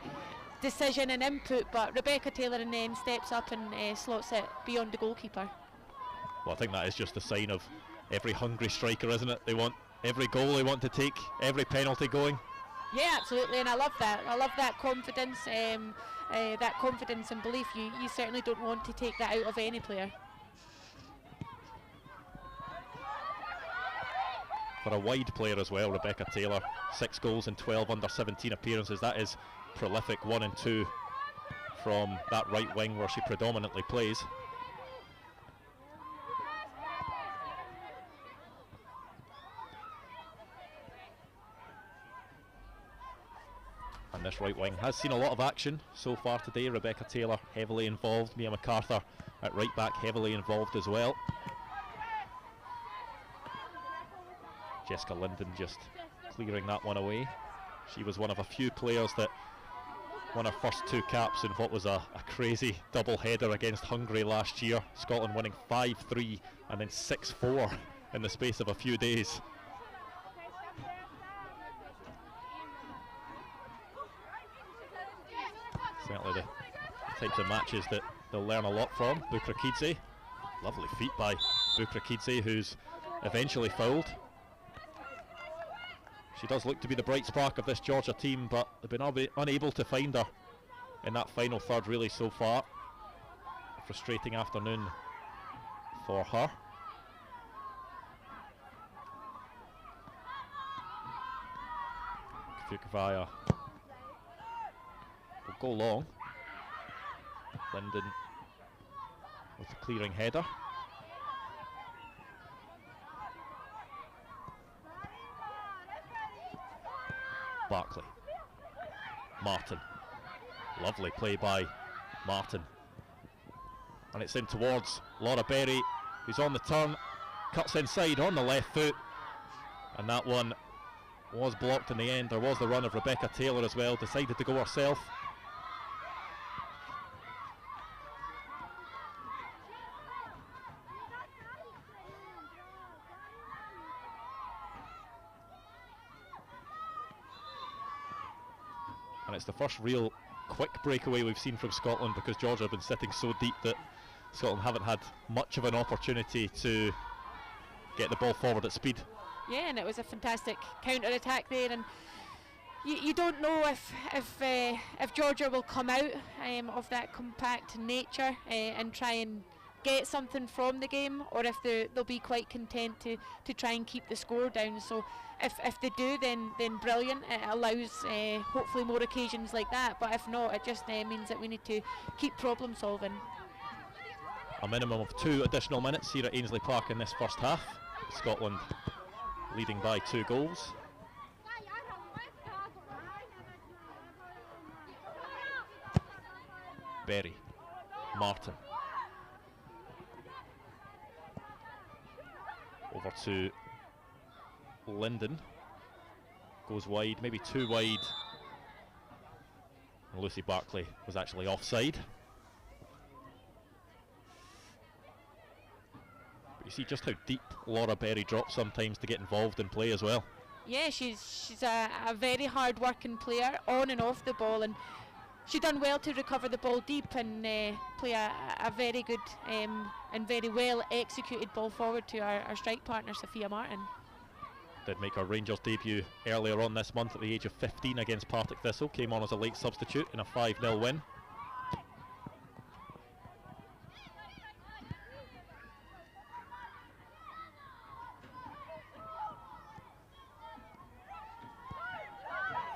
B: decision and input, but Rebecca Taylor and then steps up and slots it beyond the goalkeeper.
A: Well, I think that is just a sign of every hungry striker, isn't it? They want every goal, they want to take every penalty going.
B: Yeah, absolutely, and I love that. I love that confidence, that confidence and belief. You certainly don't want to take that out of any player.
A: For a wide player as well, Rebecca Taylor, 6 goals in 12 under-17 appearances. That is prolific. 1 and 2 from that right wing where she predominantly plays. And this right wing has seen a lot of action so far today. Rebecca Taylor heavily involved, Mia MacArthur at right back heavily involved as well. Jessica Linden just clearing that one away. She was one of a few players that won her first 2 caps in what was a crazy double header against Hungary last year. Scotland winning 5-3 and then 6-4 in the space of a few days. Certainly the types of matches that they'll learn a lot from. Bukrakidze, lovely feet by Bukrakidze, who's eventually fouled. She does look to be the bright spark of this Georgia team, but they've been unable to find her in that final third really so far. A frustrating afternoon for her. Kavaya will go long. Linden with the clearing header. Barkley. Martin. Lovely play by Martin. And it's in towards Laura Berry, who's on the turn, cuts inside on the left foot, and that one was blocked in the end. There was the run of Rebecca Taylor as well, decided to go herself. And it's the first real quick breakaway we've seen from Scotland, because Georgia have been sitting so deep that Scotland haven't had much of an opportunity to get the ball forward at speed.
B: Yeah, and it was a fantastic counter-attack there, and you don't know if Georgia will come out of that compact nature and try and get something from the game, or if they'll be quite content to try and keep the score down. So if they do, then brilliant. It allows hopefully more occasions like that, but if not, it just means that we need to keep problem solving.
A: A minimum of 2 additional minutes here at Ainslie Park in this first half. Scotland leading by 2 goals. Berry, Martin. Over to Linden. Goes wide, maybe too wide. And Lucy Barkley was actually offside. But you see just how deep Laura Berry drops sometimes to get involved in play as well. Yeah,
B: she's a very hard working player on and off the ball, and she done well to recover the ball deep and play a very good and very well executed ball forward to our strike partner Sophia Martin.
A: Did make her Rangers debut earlier on this month at the age of 15 against Partick Thistle. Came on as a late substitute in a 5-0 win.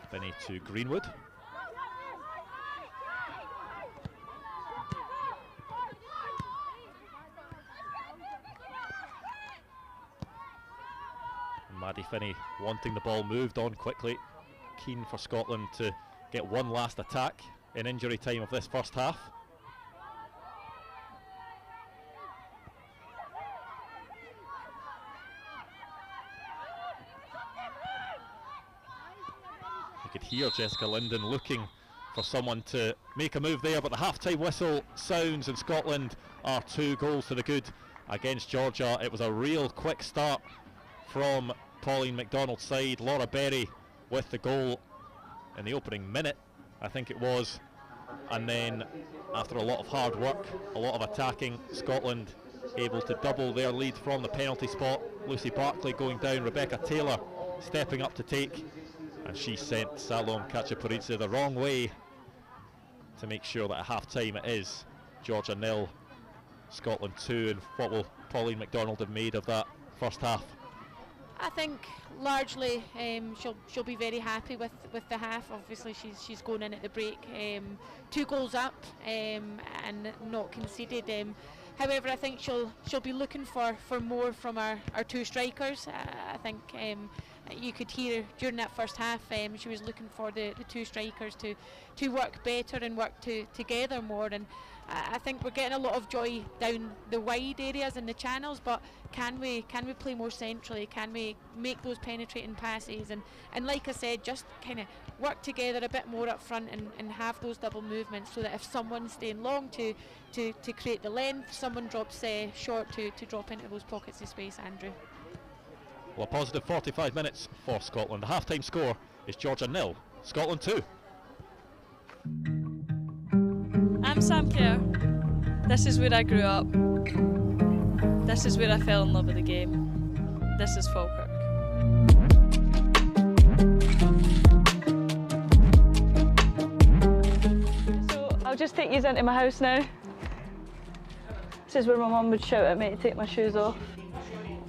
A: Finney to Greenwood. Maddie Finney wanting the ball moved on quickly, keen for Scotland to get one last attack in injury time of this first half. You could hear Jessica Linden looking for someone to make a move there, but the half-time whistle sounds and Scotland are 2 goals to the good against Georgia. It was a real quick start from Pauline McDonald's side. Laura Berry with the goal in the opening minute, I think it was, and then after a lot of hard work, a lot of attacking, Scotland able to double their lead from the penalty spot. Lucy Barkley going down, Rebecca Taylor stepping up to take, and she sent Salome Kachapuridze the wrong way to make sure that at half time it is Georgia 0, Scotland 2. And what will Pauline McDonald have made of that first half?
B: I think largely she'll be very happy with the half. Obviously she's going in at the break 2 goals up and not conceded. However, I think she'll be looking for more from our 2 strikers. I think you could hear during that first half she was looking for the 2 strikers to work better and work together more. And I think we're getting a lot of joy down the wide areas and the channels, but can we play more centrally? Can we make those penetrating passes? And like I said, just kind of work together a bit more up front and have those double movements, so that if someone's staying long to create the length, someone drops short to drop into those pockets of space, Andrew.
A: Well, a positive 45 minutes for Scotland. The half-time score is Georgia 0, Scotland 2.
D: I'm Sam Kerr. This is where I grew up. This is where I fell in love with the game. This is Falkirk.
B: So
E: just take you into my house now. This is where my mum would shout at me to take my shoes off.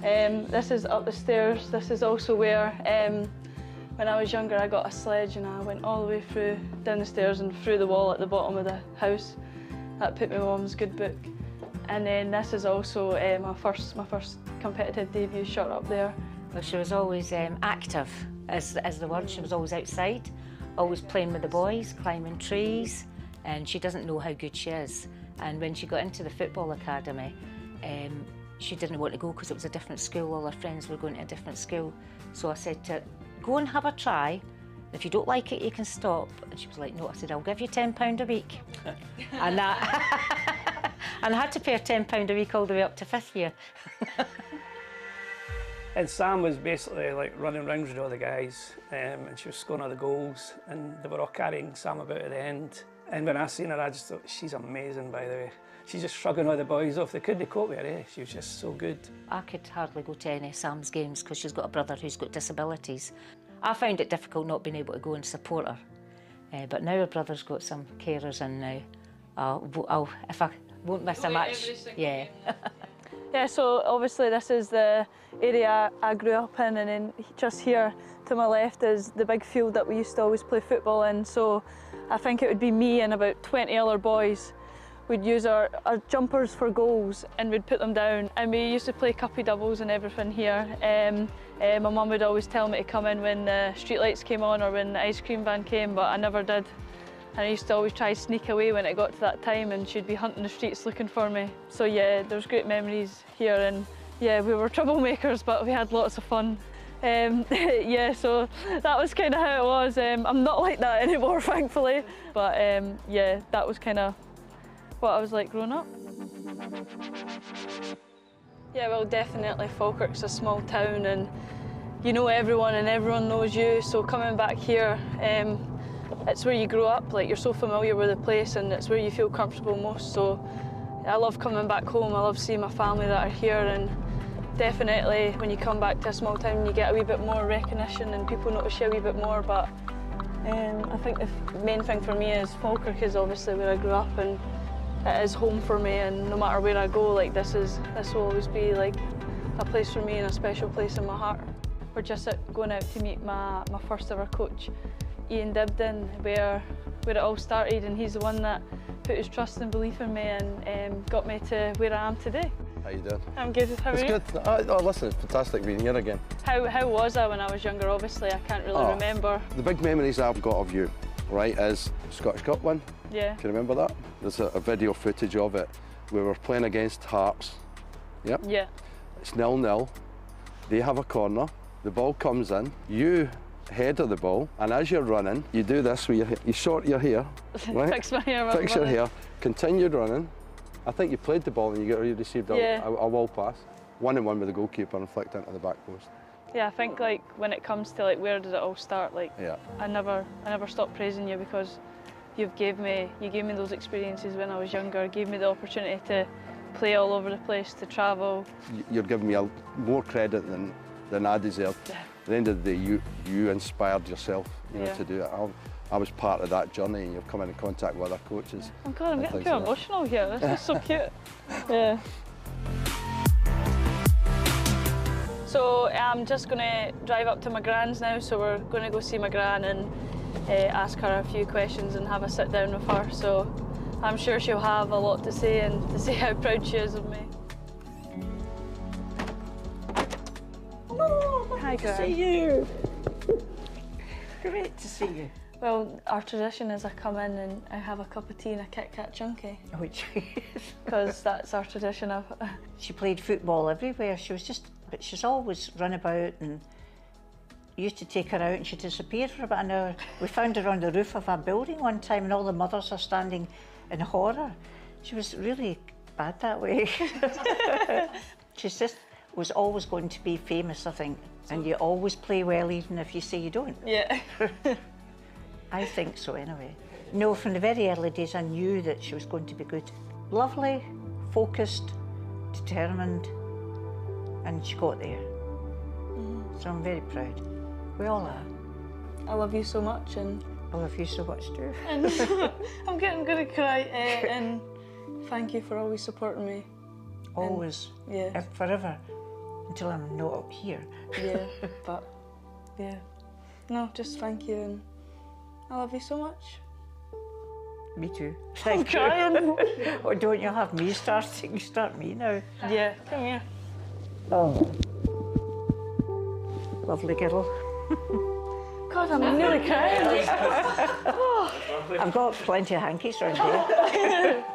E: This is up the stairs. This is also where, when I was younger, I got a sledge and I went all the way through, down the stairs and through the wall at the bottom of the house. That put my mum's good book. And then this is also my first competitive debut shot up there.
F: Well, she was always active, as the word. She was always outside, always playing with the boys, climbing trees, and she doesn't know how good she is. And when she got into the football academy, she didn't want to go because it was a different school. All her friends were going to a different school. So I said to her, go and have a try. If you don't like it, you can stop. And she was like, no. I said, I'll give you £10 a week. And that, and I had to pay her £10 a week all the way up to 5th year.
G: And Sam was basically like running rings with all the guys, and she was scoring all the goals, and they were all carrying Sam about at the end. And when I seen her, I just thought, she's amazing, by the way. She's just shrugging all the boys off. They couldn't cope with her, eh? She was just so good.
F: I could hardly go to any Sam's games because she's got a brother who's got disabilities. I found it difficult not being able to go and support her. But now her brother's got some carers in now. If I won't miss a match, yeah.
E: Yeah, so obviously this is the area I grew up in, and then just here to my left is the big field that we used to always play football in. So I think it would be me and about 20 other boys. We'd use our jumpers for goals and we'd put them down, and we used to play cuppy doubles and everything here. My mum would always tell me to come in when the street lights came on or when the ice cream van came, but I never did. And I used to always try to sneak away when it got to that time, and she'd be hunting the streets looking for me. So yeah, there's great memories here, and yeah, we were troublemakers, but we had lots of fun. Yeah, so that was kind of how it was. I'm not like that anymore, thankfully, but yeah, that was kind of what I was like growing up. Yeah, well, definitely Falkirk's a small town, and you know everyone and everyone knows you, so coming back here, it's where you grow up. Like, you're so familiar with the place, and it's where you feel comfortable most. So I love coming back home. I love seeing my family that are here, and definitely when you come back to a small town you get a wee bit more recognition and people notice you a wee bit more. But I think the main thing for me is Falkirk is obviously where I grew up, and it is home for me, and no matter where I go, like, this will always be like a place for me and a special place in my heart. We're just going out to meet my first ever coach, Ian Dibden, where it all started, and he's the one that put his trust and belief in me and got me to where I am today.
H: How you doing?
E: I'm good. How are you?
H: It's good. Oh, listen, it's fantastic being here again.
E: How was I when I was younger? Obviously, I can't really remember.
H: The big memories I've got of you, right, is Scottish Cup win.
E: Yeah.
H: Can you remember that? There's a video footage of it. We were playing against Hearts. Yep. Yeah. It's 0-0. They have a corner. The ball comes in. You head of the ball, and as you're running, you do this where you short your hair, right?
E: Fix my hair.
H: Fix your hair. Continued running. I think you played the ball and you received a wall pass. 1-on-1 with the goalkeeper and flicked into the back post.
E: Yeah, I think like when it comes to like where did it all start, like I never stopped praising you, because you gave me those experiences when I was younger, gave me the opportunity to play all over the place, to travel.
H: You're giving me more credit than I deserve. Yeah. At the end of the day, you inspired yourself, you know, to do it. I was part of that journey, and you're coming in contact with other coaches.
E: Oh God, I'm getting too emotional here. This is so cute. Yeah. So I'm just going to drive up to my gran's now, so we're going to go see my gran and ask her a few questions and have a sit down with her. So I'm sure she'll have a lot to say, and to say how proud she is of me.
I: Oh,
E: hi,
I: Gran. Good to see you. Great to see you.
E: Well, our tradition is I come in and I have a cup of tea and a Kit Kat chunky.
I: Which is?
E: Because that's our tradition.
I: She played football everywhere. But she's always run about, and used to take her out and she disappeared for about an hour. We found her on the roof of a building one time, and all the mothers are standing in horror. She was really bad that way. She just was always going to be famous, I think. And you always play well even if you say you don't.
E: Yeah.
I: I think so anyway. No, from the very early days I knew that she was going to be good. Lovely, focused, determined, and she got there. So I'm very proud. We all are.
E: I love you so much, and
I: I love you so much too.
E: And I'm gonna cry. And thank you for always supporting me.
I: Always.
E: And, yeah.
I: Forever. Until I'm not up here.
E: Yeah, but yeah. No, just thank you, and I love you so much.
I: Me too.
E: I'm crying.
I: Oh, don't you have me starting? Start me now.
E: Yeah, come here.
I: Oh. Lovely girl.
E: God, I'm nearly crying. Oh.
I: I've got plenty of hankies around here.
J: No.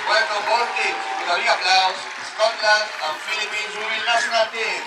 K: Welcome both teams with a big applause, Scotland and Philippines Women's National Team.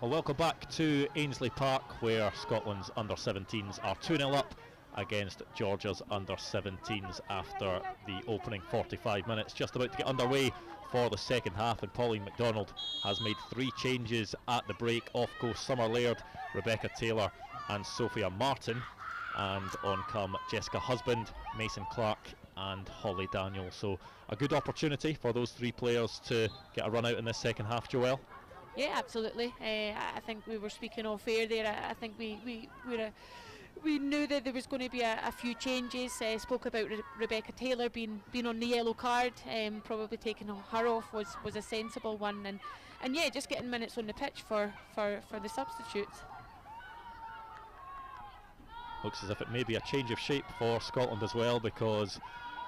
A: Well, welcome back to Ainslie Park, where Scotland's under-17s are 2-0 up against Georgia's under-17s after the opening 45 minutes. Just about to get underway for the second half, and Pauline MacDonald has made 3 changes at the break. Off go Summer Laird, Rebecca Taylor and Sophia Martin, and on come Jessica Husband, Mason Clark and Holly Daniel. So a good opportunity for those 3 players to get a run out in this second half, Joelle.
B: Yeah, absolutely. I think we were speaking off air there. I think we knew that there was going to be a few changes. Spoke about Rebecca Taylor being on the yellow card. Probably taking her off was a sensible one, and yeah, just getting minutes on the pitch for the substitutes.
A: Looks as if it may be a change of shape for Scotland as well, because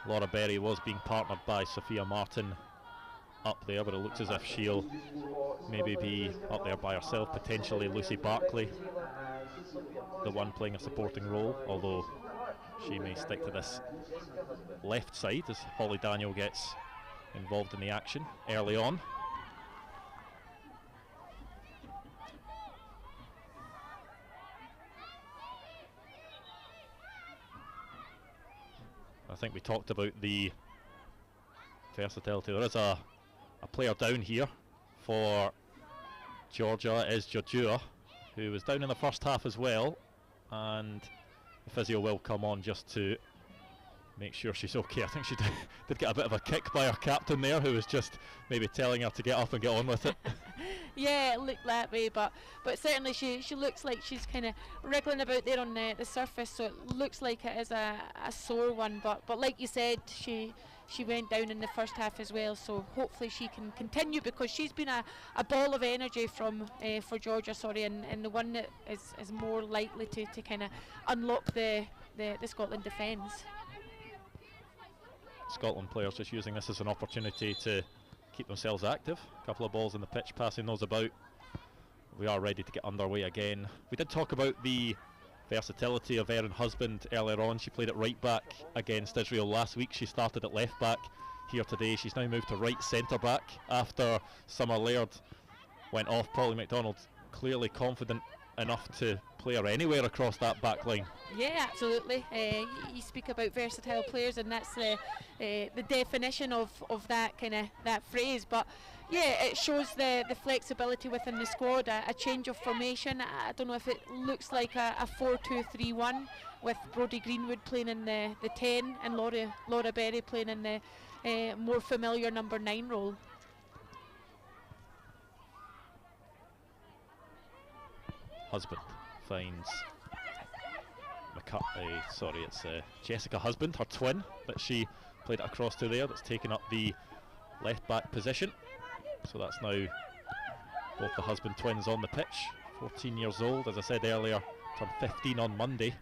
A: Laura Berry was being partnered by Sophia Martin up there, but it looks as if she'll maybe be up there by herself, potentially Lucy Barclay, the one playing a supporting role, although she may stick to this left side as Holly Daniel gets involved in the action early on. I think we talked about the versatility. There is a player down here for Georgia, is Jojua, who was down in the first half as well, and the physio will come on just to make sure she's okay. I think she did get a bit of a kick by her captain there, who was just maybe telling her to get up and get on with it.
B: Yeah, it looked that way, but certainly she looks like she's kind of wriggling about there on the surface, so it looks like it is a sore one, but like you said, she went down in the first half as well, so hopefully she can continue, because she's been a ball of energy for Georgia, and the one that is more likely to kind of unlock the Scotland defence.
A: Scotland players just using this as an opportunity to keep themselves active. A couple of balls in the pitch, passing those about. We are ready to get underway again. We did talk about the versatility of Erin Husband earlier on. She played at right back against Israel last week. She started at left back here today. She's now moved to right centre back after Summer Laird went off. Pauline MacDonald clearly confident enough to play her anywhere across that back line.
B: Yeah, absolutely. You speak about versatile players, and that's the definition of that that phrase. But yeah, it shows the flexibility within the squad. A change of formation. I don't know if it looks like a 4-2-3-1 with Brodie Greenwood playing in the 10 and Laura Berry playing in the more familiar number 9 role.
A: Husband finds it's Jessica Husband, her twin, that she played it across to there, that's taken up the left back position. So that's now both the Husband twins on the pitch. 14 years old, as I said earlier, turned 15 on Monday.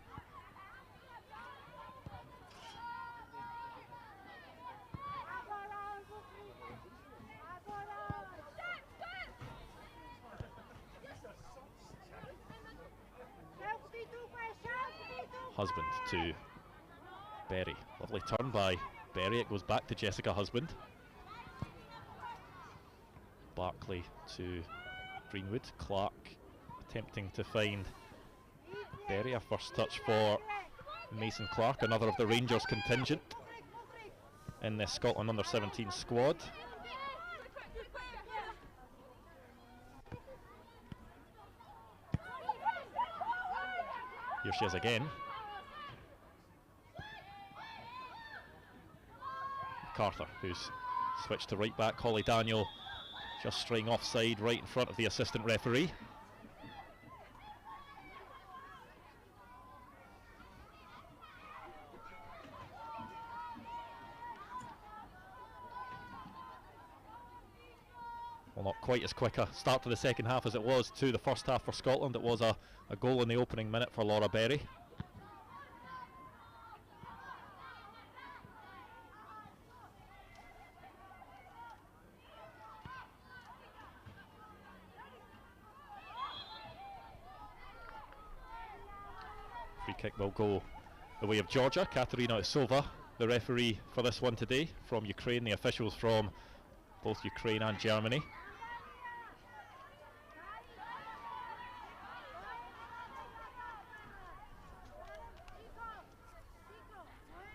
A: Husband to Berry. Lovely turn by Berry. It goes back to Jessica Husband. Barclay to Greenwood. Clark attempting to find Berry. A first touch for Mason Clark, another of the Rangers contingent in the Scotland under-17 squad. Here she is again. Carter, who's switched to right back. Holly Daniel just straying offside right in front of the assistant referee. Well, not quite as quick a start to the second half as it was to the first half for Scotland. It was a goal in the opening minute for Laura Berry. Free kick will go the way of Georgia. Katerina Isova, the referee for this one today, from Ukraine. The officials from both Ukraine and Germany.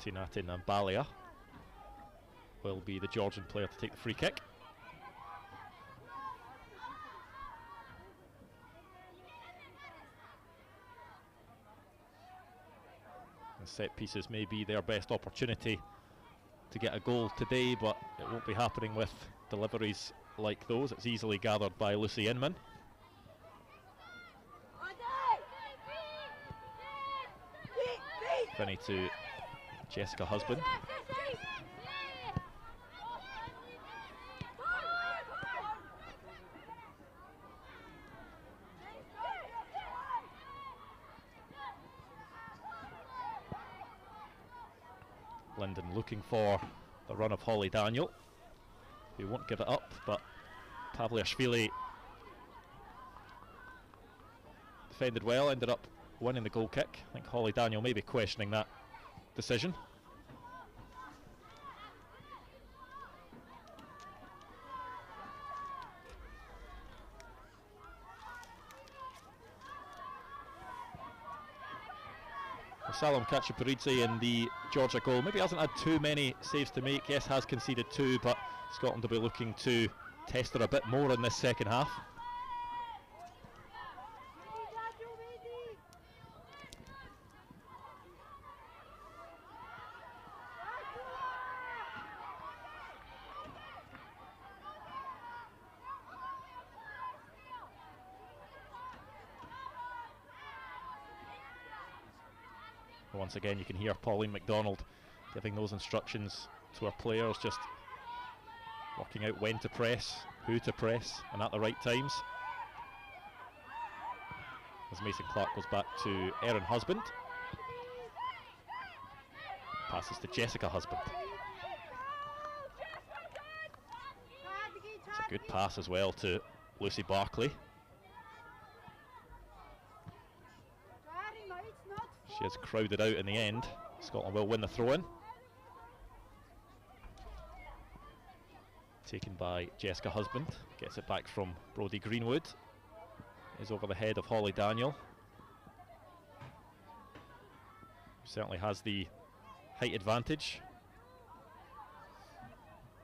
A: Tinatin and Balia will be the Georgian player to take the free kick. And set pieces may be their best opportunity to get a goal today, but it won't be happening with deliveries like those. It's easily gathered by Lucy Inman. Finney to Jessica Husband. Linden looking for the run of Holly Daniel, who won't give it up, but Pavliashvili defended well, ended up winning the goal kick. I think Holly Daniel may be questioning that decision. Salom Kachiparidze in the Georgia goal maybe hasn't had too many saves to make. Yes, has conceded 2, but Scotland will be looking to test her a bit more in this second half. Once again, you can hear Pauline MacDonald giving those instructions to her players, just working out when to press, who to press, and at the right times. As Mason Clark goes back to Erin Husband. Passes to Jessica Husband. It's a good pass as well to Lucy Barclay. She is crowded out in the end. Scotland will win the throw-in. Taken by Jessica Husband. Gets it back from Brodie Greenwood. Is over the head of Holly Daniel. Certainly has the height advantage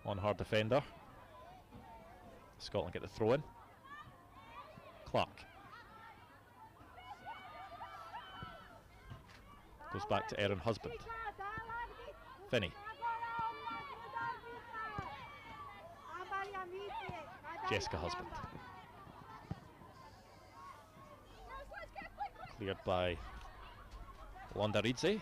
A: on her defender. Scotland get the throw-in. Clark. Goes back to Erin Husband. Finney. Jessica Husband. Cleared by Londaridze.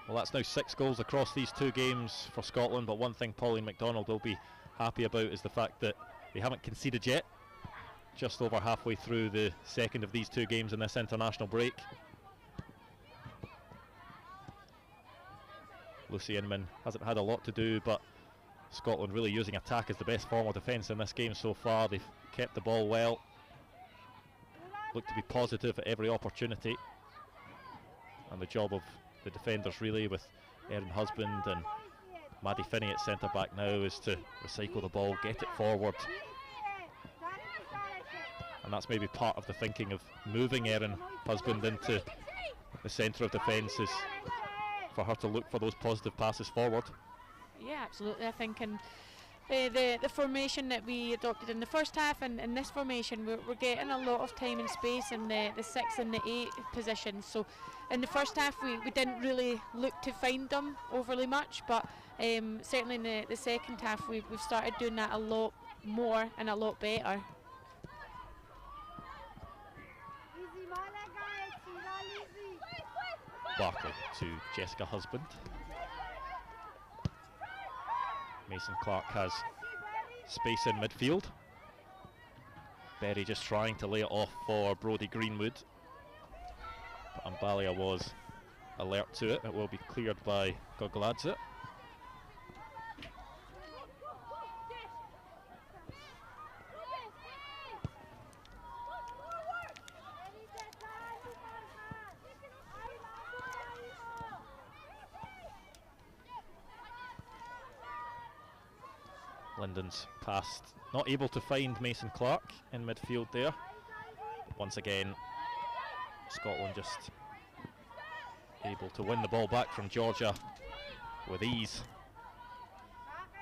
A: Well, that's now 6 goals across these 2 games for Scotland, but one thing Pauline MacDonald will be happy about is the fact that they haven't conceded yet. Just over halfway through the second of these 2 games in this international break. Lucy Inman hasn't had a lot to do, but Scotland really using attack as the best form of defence in this game so far. They've kept the ball well, looked to be positive at every opportunity, and the job of the defenders really, with Erin Husband and Maddie Finney at centre back now, is to recycle the ball, get it forward. And that's maybe part of the thinking of moving Erin Husband into the centre of defence, is for her to look for those positive passes forward.
B: Yeah, absolutely. I think in the formation that we adopted in the first half, and in this formation we're getting a lot of time and space in the 6 and the 8 positions. So in the first half we didn't really look to find them overly much, but certainly in the second half we've started doing that a lot more and a lot better.
A: Barclay to Jessica Husband. Mason Clark has space in midfield. Berry just trying to lay it off for Brodie Greenwood, but Ambalia was alert to it. It will be cleared by Gogladze. Linden's past, not able to find Mason Clark in midfield there. But once again, Scotland just able to win the ball back from Georgia with ease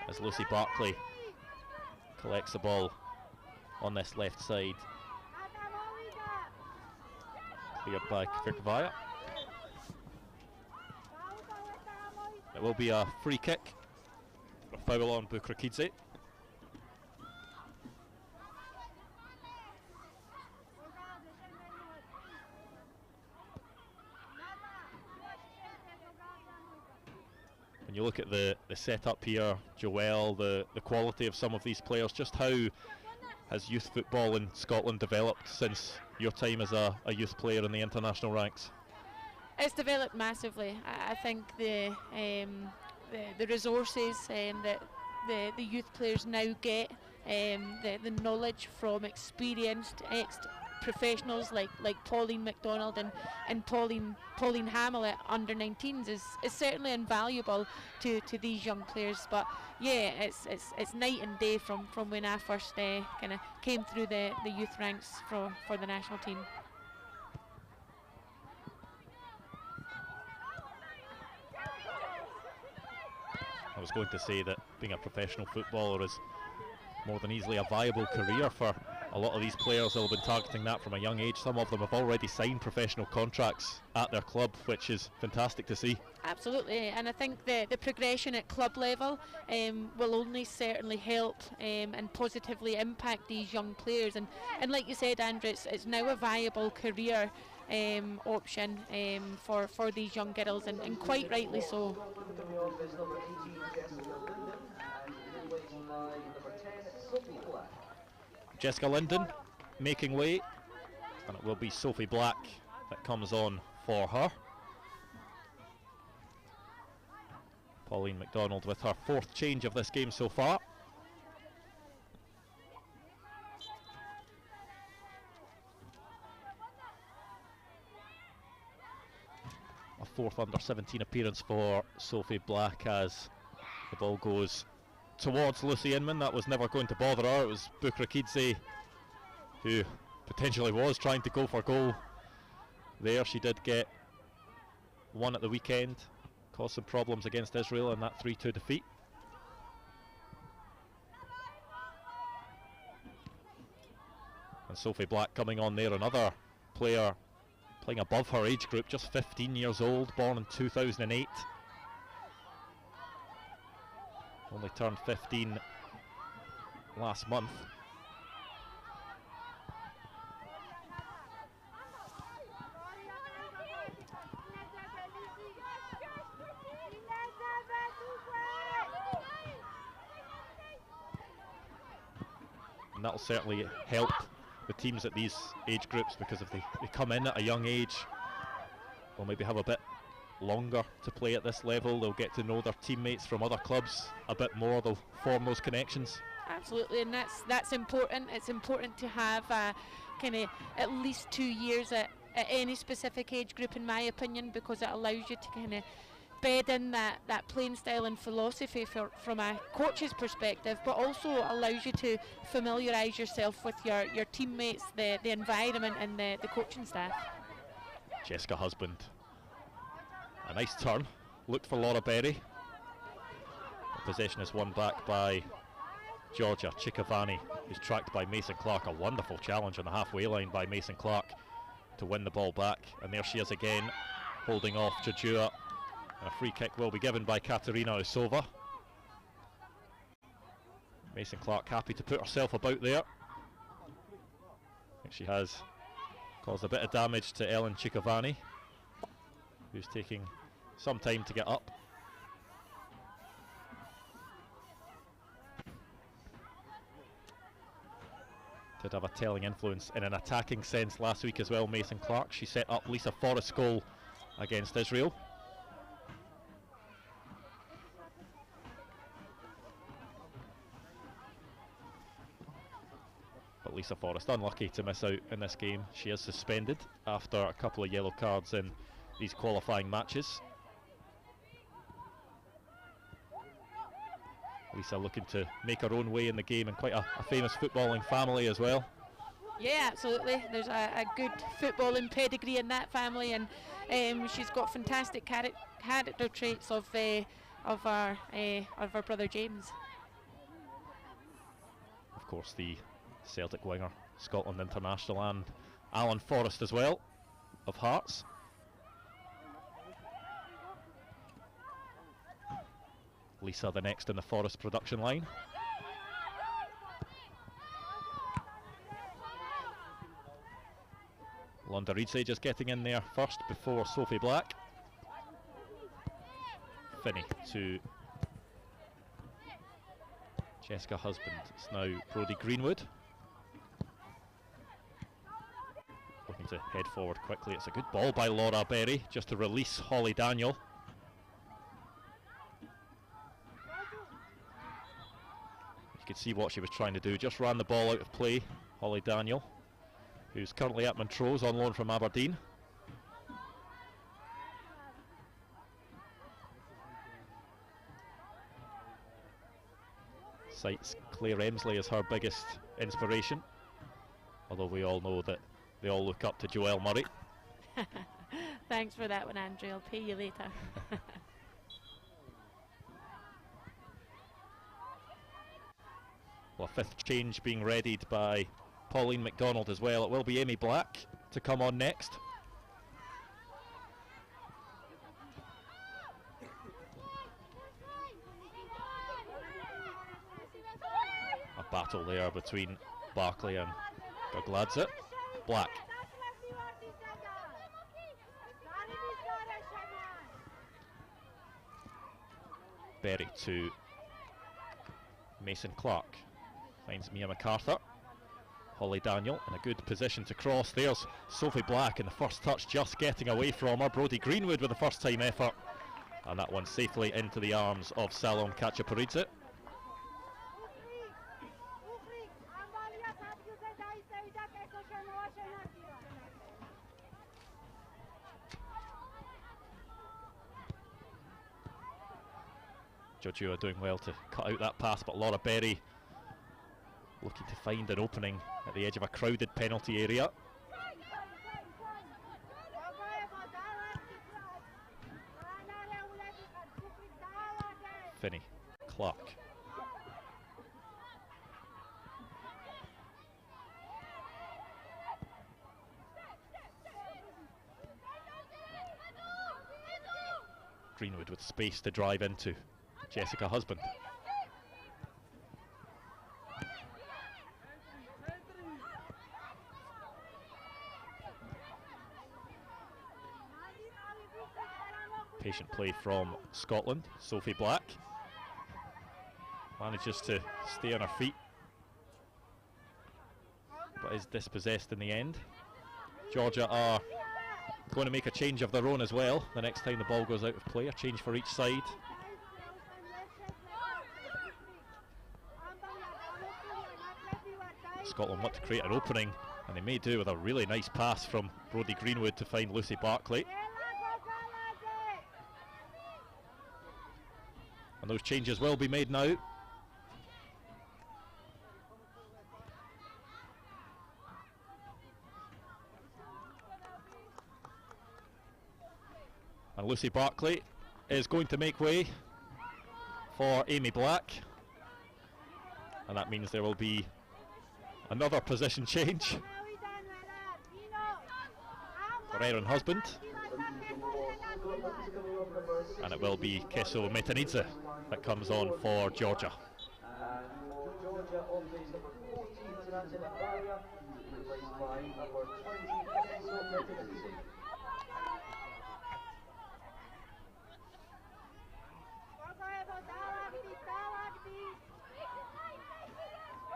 A: as Lucy Barclay collects the ball on this left side. Cleared by Kvirkvaya. It will be a free kick, a foul on Bukrakidze. When you look at the setup here, Joelle, the quality of some of these players, just how has youth football in Scotland developed since your time as a youth player in the international ranks?
B: It's developed massively. I think the resources that the youth players now get, the knowledge from experienced professionals like Pauline MacDonald and Pauline Hamill at Under-19s is certainly invaluable to these young players. But yeah, it's night and day from when I first kind of came through the youth ranks for the national team.
A: I was going to say that being a professional footballer is more than easily a viable career for a lot of these players. They'll have been targeting that from a young age. Some of them have already signed professional contracts at their club, which is fantastic to see.
B: Absolutely, and I think the progression at club level will only certainly help and positively impact these young players. And like you said, Andrew, it's now a viable career option for these young girls, and quite rightly so.
A: Jessica Linden making way, and it will be Sophie Black that comes on for her. Pauline MacDonald with her 4th change of this game so far. A 4th Under-17 appearance for Sophie Black as the ball goes towards Lucy Inman. That was never going to bother her. It was Bukrakidze who potentially was trying to go for goal there. She did get one at the weekend, caused some problems against Israel in that 3-2 defeat. And Sophie Black coming on there, another player playing above her age group, just 15 years old, born in 2008. Only turned 15 last month. And that'll certainly help the teams at these age groups, because if they come in at a young age, they'll maybe have a bit longer to play at this level. They'll get to know their teammates from other clubs a bit more. They'll form those connections.
B: Absolutely, and that's important. It's important to have kind of at least 2 years at any specific age group, in my opinion, because it allows you to kind of bed in that playing style and philosophy from a coach's perspective, but also allows you to familiarise yourself with your teammates, the environment and the coaching staff.
A: Jessica Husband, a nice turn, looked for Laura Berry. The possession is won back by Georgia Chikavani, who's tracked by Mason Clark. A wonderful challenge on the halfway line by Mason Clark to win the ball back, and there she is again, holding off Jajua. A free kick will be given by Katerina Usova. Mason Clark happy to put herself about there. I think she has caused a bit of damage to Ellen Chikavani, who's taking some time to get up. Did have a telling influence in an attacking sense last week as well, Mason Clark. She set up Lisa Forrest's goal against Israel. But Lisa Forrest unlucky to miss out in this game. She is suspended after a couple of yellow cards in these qualifying matches. Lisa looking to make her own way in the game, and quite a famous footballing family as well.
B: Yeah, absolutely. There's a good footballing pedigree in that family, and she's got fantastic character traits of our brother James.
A: Of course, the Celtic winger, Scotland international, and Alan Forrest as well, of Hearts. Lisa the next in the Forrest production line. Under-17s just getting in there first before Sophie Black. Finney to Jessica Husband. It's now Brodie Greenwood. Looking to head forward quickly. It's a good ball by Laura Berry just to release Holly Daniel. You could see what she was trying to do. Just ran the ball out of play, Holly Daniel, who's currently at Montrose on loan from Aberdeen. Cites Claire Ainslie as her biggest inspiration, although we all know that they all look up to Joelle Murray.
B: Thanks for that one, Andrew. I'll pay you later.
A: Well, a fifth change being readied by Pauline McDonald as well. It will be Amy Black to come on next. A battle there between Barclay and Gogladze. Black. Berry to Mason Clark. Finds Mia MacArthur. Holly Daniel in a good position to cross. There's Sophie Black in the first touch, just getting away from her. Brodie Greenwood with the first time effort. And that one safely into the arms of Salom Kachaparidze. Joshua doing well to cut out that pass, but Laura Berry looking to find an opening at the edge of a crowded penalty area. Finney, Clark. Greenwood with space to drive into. Jessica Husband. Patient play from Scotland. Sophie Black manages to stay on her feet, but is dispossessed in the end. Georgia are going to make a change of their own as well the next time the ball goes out of play. A change for each side. Scotland want to create an opening, and they may do with a really nice pass from Brodie Greenwood to find Lucy Barclay. And those changes will be made now. And Lucy Barclay is going to make way for Amy Black. And that means there will be another position change for Erin Husband. And it will be Keso Metanidze that comes on for Georgia.
C: Georgia on base number 14, Tanantina Barria, replaced by number 20, Keso Metanidze.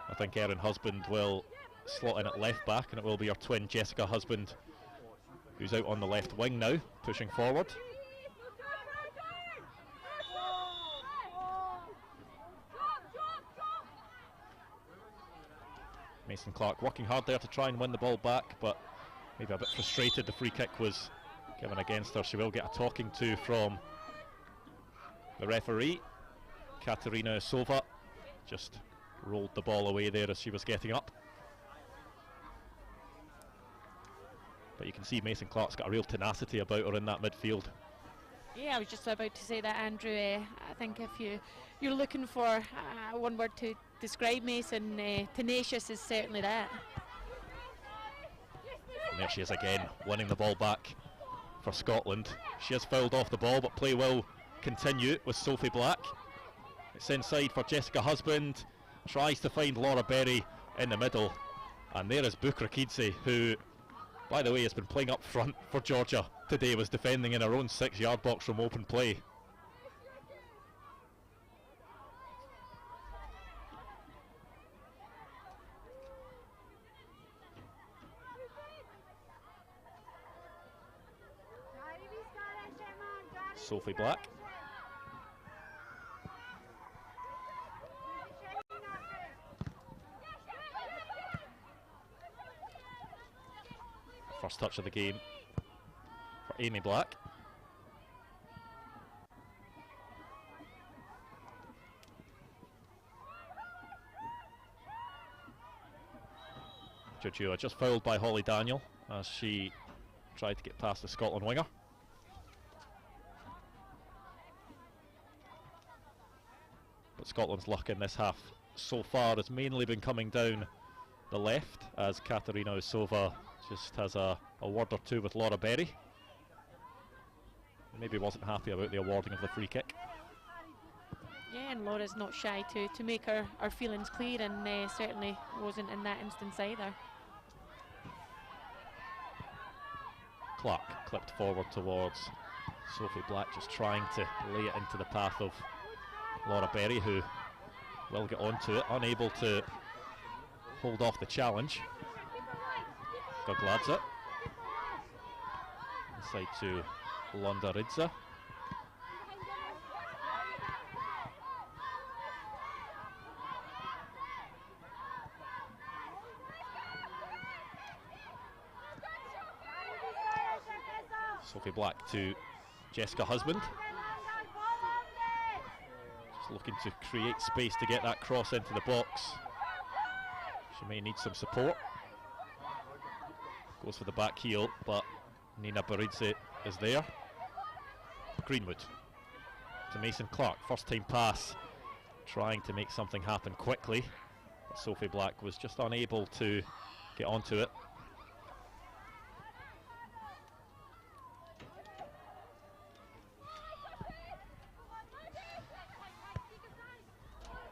A: I think Erin Husband will slot in at left back, and it will be her twin Jessica Husband who's out on the left wing now, pushing forward. Mason Clark working hard there to try and win the ball back, but maybe a bit frustrated. The free kick was given against her. She will get a talking to from the referee. Katerina Sova just rolled the ball away there as she was getting up. But you can see Mason Clark's got a real tenacity about her in that midfield.
B: Yeah, I was just about to say that, Andrew. I think if you're looking for one word to describe Mason, tenacious is certainly that.
A: And there she is again, winning the ball back for Scotland. She has fouled off the ball, but play will continue with Sophie Black. It's inside for Jessica Husband, tries to find Laura Berry in the middle, and there is Bukrakidze, who, by the way, has been playing up front for Georgia today, was defending in her own 6-yard box from open play. Sophie Black. First touch of the game for Amy Black. Jojo just fouled by Holly Daniel as she tried to get past the Scotland winger. But Scotland's luck in this half so far has mainly been coming down the left, as Katerina Usova just has a word or two with Laura Berry. Maybe wasn't happy about the awarding of the free kick.
B: Yeah, and Laura's not shy to make her feelings clear, and certainly wasn't in that instance either.
A: Clark clipped forward towards Sophie Black, just trying to lay it into the path of Laura Berry, who will get onto it, unable to hold off the challenge. Gogladze inside to Londaridze. Sophie Black to Jessica Husband. Just looking to create space to get that cross into the box. She may need some support. Goes for the back heel, but Nina Baridze is there. Greenwood to Mason Clark, first time pass, trying to make something happen quickly. But Sophie Black was just unable to get onto it.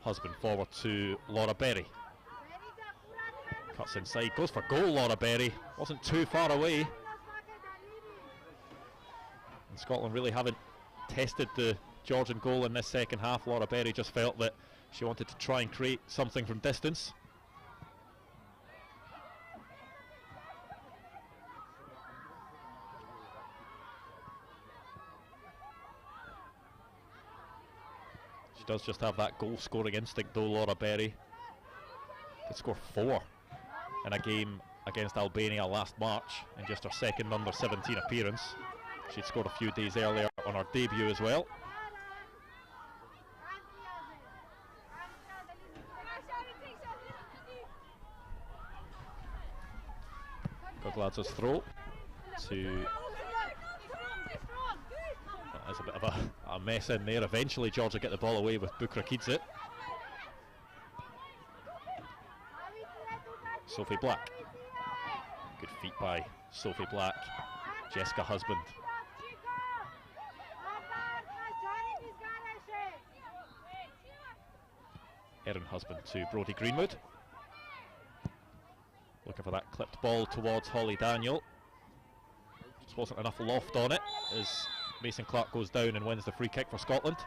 A: Husband forward to Laura Berry. Cuts inside, goes for goal, Laura Berry. Wasn't too far away. And Scotland really haven't tested the Georgian goal in this second half. Laura Berry just felt that she wanted to try and create something from distance. She does just have that goal scoring instinct though, Laura Berry. Could score 4 in a game against Albania last March in just her second under-17 appearance. She'd scored a few days earlier on her debut as well. Gogladze's throw to... There's a bit of a mess in there. Eventually Georgia get the ball away with Bukrakidze. Sophie Black. Good feet by Sophie Black. Jessica Husband. Erin Husband to Brodie Greenwood. Looking for that clipped ball towards Holly Daniel. Just wasn't enough loft on it as Mason Clark goes down and wins the free kick for Scotland.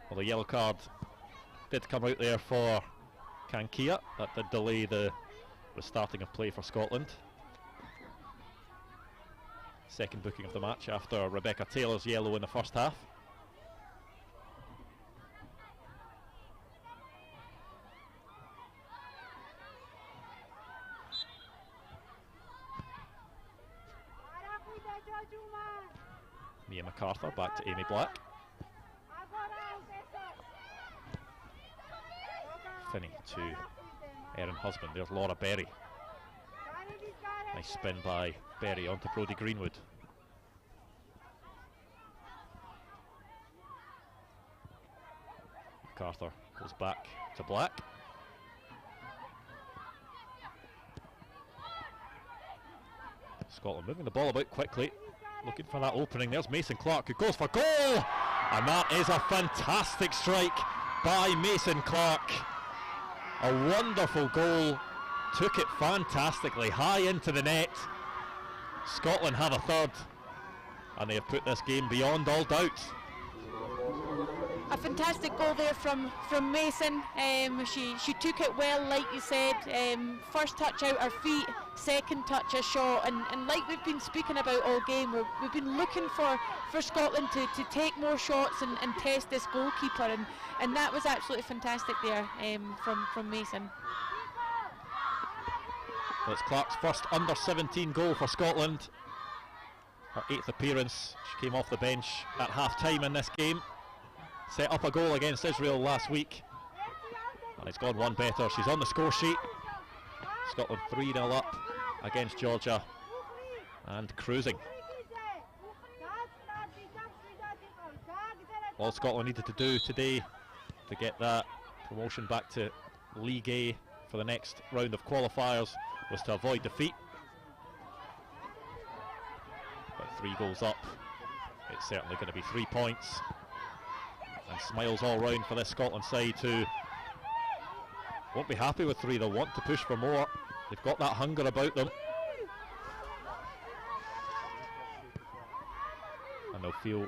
A: Well, the yellow card did come out there for Kankia. That did delay the starting of play for Scotland. Second booking of the match after Rebecca Taylor's yellow in the first half. Mia MacArthur back to Amy Black. Finney to Erin Husband. There's Laura Berry. Nice spin by Berry onto Brodie Greenwood. MacArthur goes back to Black. Scotland moving the ball about quickly, looking for that opening. There's Mason Clark who goes for goal, and that is a fantastic strike by Mason Clark. A wonderful goal, took it fantastically high into the net. Scotland have a third, and they have put this game beyond all doubt.
B: A fantastic goal there from Mason. She took it well, like you said. First touch out her feet, second touch a shot, and like we've been speaking about all game, we've been looking for Scotland to take more shots and test this goalkeeper, and that was absolutely fantastic there from Mason.
A: Well, it's Clark's first under-17 goal for Scotland. Her 8th appearance. She came off the bench at half-time in this game. Set up a goal against Israel last week, and it's gone one better. She's on the score sheet. Scotland 3-0 up against Georgia and cruising. All Scotland needed to do today to get that promotion back to League A for the next round of qualifiers was to avoid defeat. But 3 goals up, it's certainly going to be 3 points. And smiles all round for this Scotland side who won't be happy with 3. They'll want to push for more. They've got that hunger about them. And they'll feel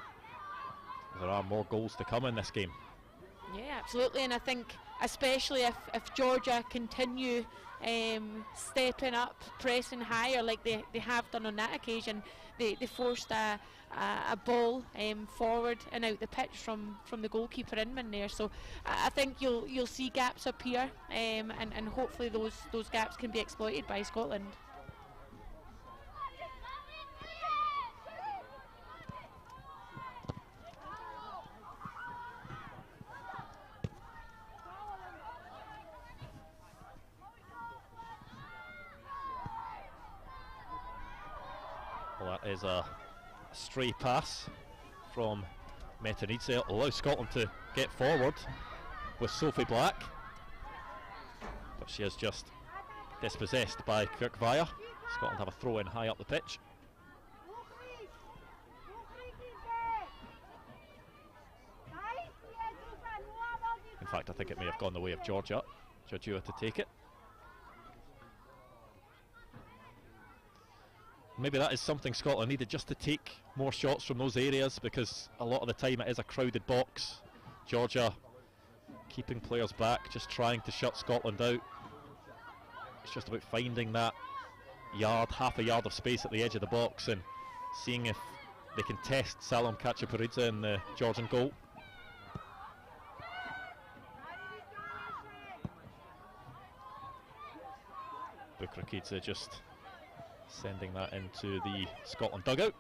A: there are more goals to come in this game.
B: Yeah, absolutely, and I think especially if Georgia continue stepping up, pressing higher like they have done on that occasion. They forced a ball forward and out the pitch from the goalkeeper Inman there. So I think you'll see gaps appear, and hopefully those gaps can be exploited by Scotland.
A: Well, that is a stray pass from Metanidze. Allows Scotland to get forward with Sophie Black, but she is just dispossessed by Kirkvire. Scotland have a throw in high up the pitch. In fact, I think it may have gone the way of Georgia. Georgia to take it. Maybe that is something Scotland needed, just to take more shots from those areas, because a lot of the time it is a crowded box. Georgia keeping players back, just trying to shut Scotland out. It's just about finding that yard, half a yard of space at the edge of the box and seeing if they can test Salom Kachaparidze in the Georgian goal. Bukrakidze just sending that into the Scotland dugout.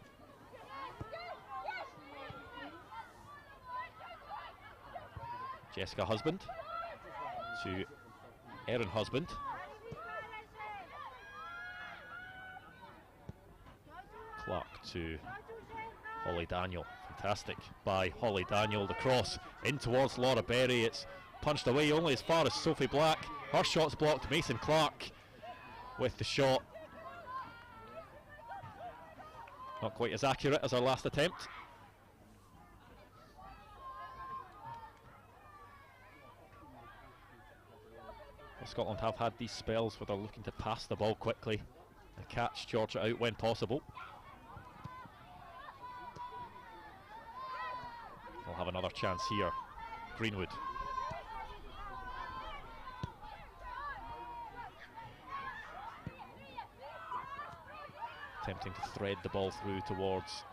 A: Jessica Husband to Erin Husband. Clark to Holly Daniel. Fantastic by Holly Daniel. The cross in towards Laura Berry. It's punched away only as far as Sophie Black. Her shot's blocked. Mason Clark with the shot. Not quite as accurate as our last attempt. Well, Scotland have had these spells where they're looking to pass the ball quickly and catch Georgia out when possible. They'll have another chance here. Greenwood. attempting to thread the ball through towards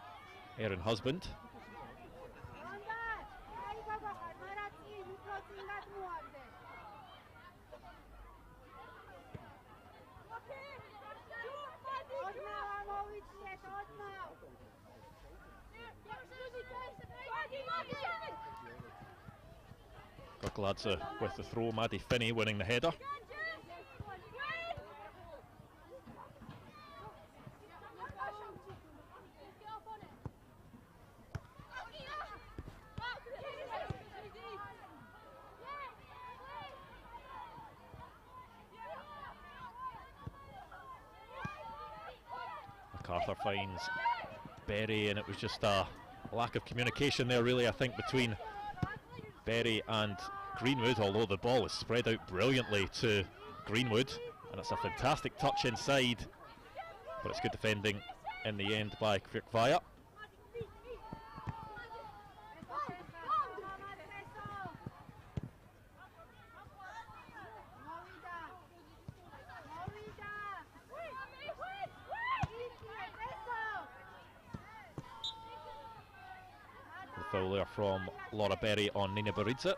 A: Erin Husband. Gladza with the throw, Maddie Finney winning the header. MacArthur finds Berry, and it was just a lack of communication there really, I think, between Berry and Greenwood, although the ball is spread out brilliantly to Greenwood, and it's a fantastic touch inside, but it's good defending in the end by Kvirkvaya. The foul there from Laura Berry on Nina Baridza.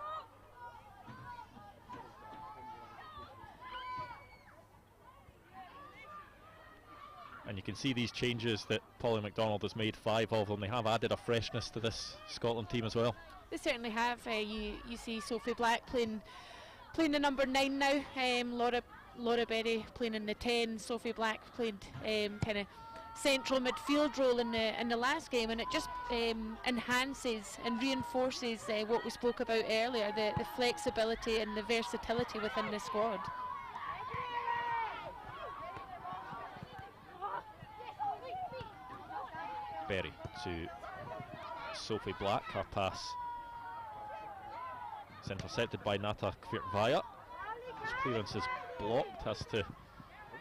A: And you can see these changes that Polly MacDonald has made, 5 of them. They have added a freshness to this Scotland team as well.
B: They certainly have. You see Sophie Black playing the number 9 now. Laura Berry playing in the 10. Sophie Black played kind of central midfield role in the last game, and it just enhances and reinforces what we spoke about earlier, the flexibility and the versatility within the squad.
A: Berry to Sophie Black, her pass is intercepted by Nata Kvirkvaya. His clearance is blocked, has to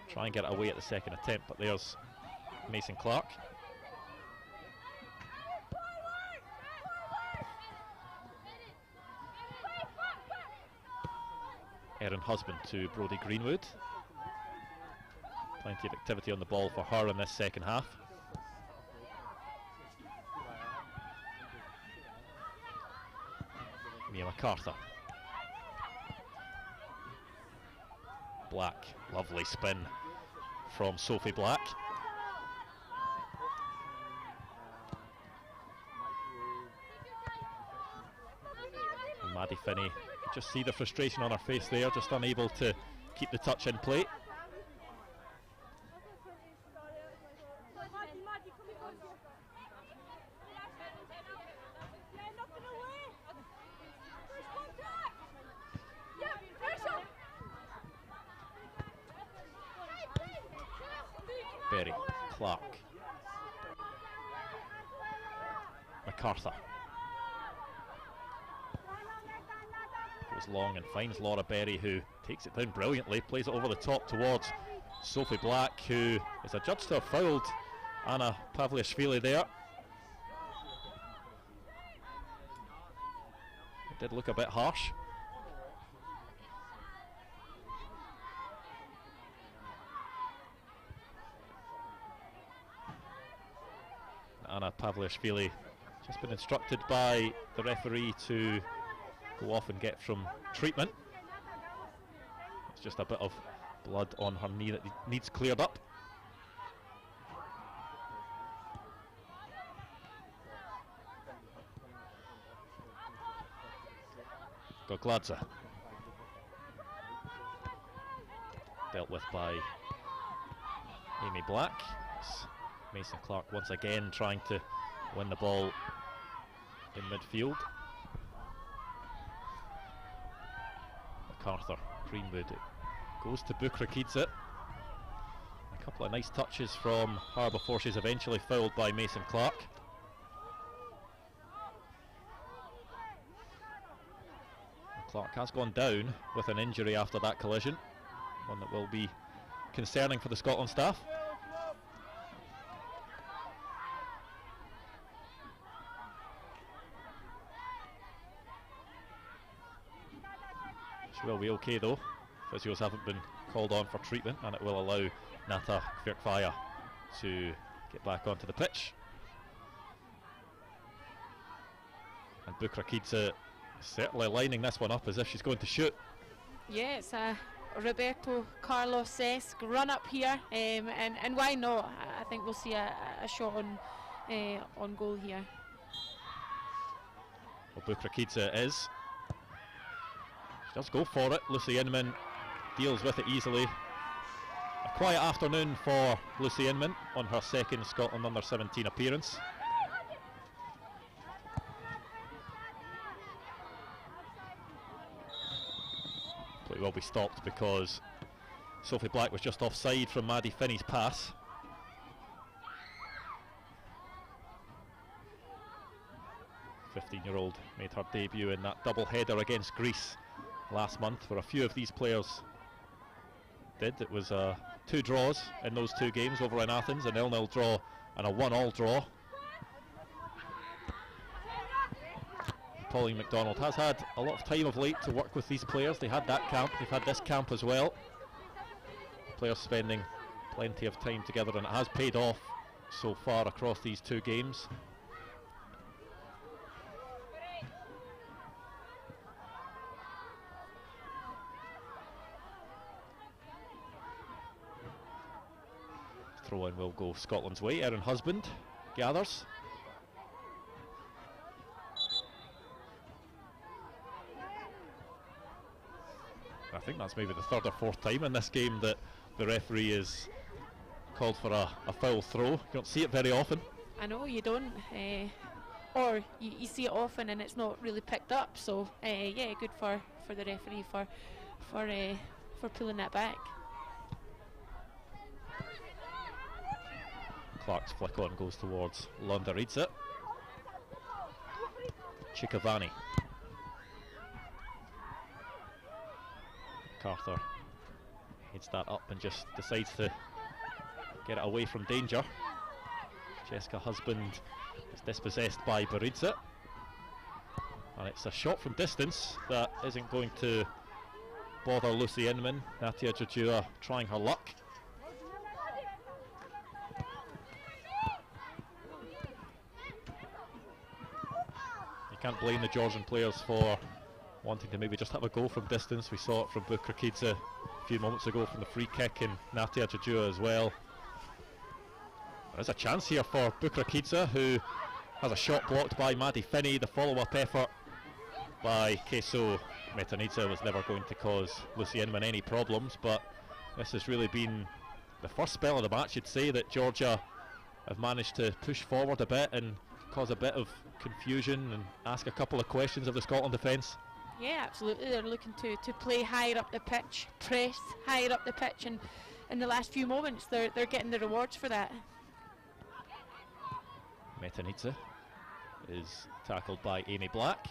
A: try and get it away at the second attempt, but there's Mason Clark. Erin Husband to Brodie Greenwood. Plenty of activity on the ball for her in this second half. Mia MacArthur. Black, lovely spin from Sophie Black. And Maddie Finney, you just see the frustration on her face there, just unable to keep the touch in play. Berry, Clark, MacArthur goes long and finds Laura Berry, who takes it down brilliantly, plays it over the top towards Sophie Black, who is adjudged to have fouled Anna Pavliashvili there. It did look a bit harsh. Anna Pavliashvili just been instructed by the referee to go off and get from treatment. It's just a bit of blood on her knee that needs cleared up. Gladza. Dealt with by Amy Black. Mason Clark once again trying to win the ball in midfield. MacArthur, Greenwood, it goes to Bukrakidze. A couple of nice touches from her before she's eventually fouled by Mason Clark. Clark has gone down with an injury after that collision, one that will be concerning for the Scotland staff. She will be okay though. Physios haven't been called on for treatment, and it will allow Nata Kvirkvaya to get back onto the pitch. And Bukrakidze certainly lining this one up as if she's going to shoot.
B: Yeah, it's a Roberto Carlos-esque run up here, and why not? I think we'll see a shot on goal here.
A: Well, Bukrakidze is. She does go for it. Lucy Inman deals with it easily. A quiet afternoon for Lucy Inman on her second Scotland Under-17 appearance. Play will be stopped because Sophie Black was just offside from Maddie Finney's pass. The 15-year-old made her debut in that double header against Greece last month, where a few of these players did. It was 2 draws in those 2 games over in Athens, a 0-0 draw and a 1-1 draw. Pauline MacDonald has had a lot of time of late to work with these players. They had that camp, they've had this camp as well. Players spending plenty of time together, and it has paid off so far across these 2 games. Throw-in will go Scotland's way. Erin Husband gathers. I think that's maybe the 3rd or 4th time in this game that the referee is called for a foul throw. You don't see it very often.
B: I know you don't, or you see it often and it's not really picked up. So yeah, good for the referee for pulling that back.
A: Clark's flick on goes towards Londaridze. Chikavani. Carter heads that up and just decides to get it away from danger. Jessica Husband is dispossessed by Baridze, and it's a shot from distance that isn't going to bother Lucy Inman. Natia Jojua trying her luck. You can't blame the Georgian players for wanting to maybe just have a goal from distance. We saw it from Bukrakidze a few moments ago from the free kick, and Natia Jojua as well. There's a chance here for Bukrakidze, who has a shot blocked by Maddie Finney. The follow-up effort by Keso Metanidze was never going to cause Lucy Inman any problems, but this has really been the first spell of the match, you'd say, that Georgia have managed to push forward a bit and cause a bit of confusion and ask a couple of questions of the Scotland defence.
B: Yeah, absolutely. They're looking to play higher up the pitch, press higher up the pitch, and in the last few moments they're getting the rewards for that.
A: Metanidze is tackled by Amy Black,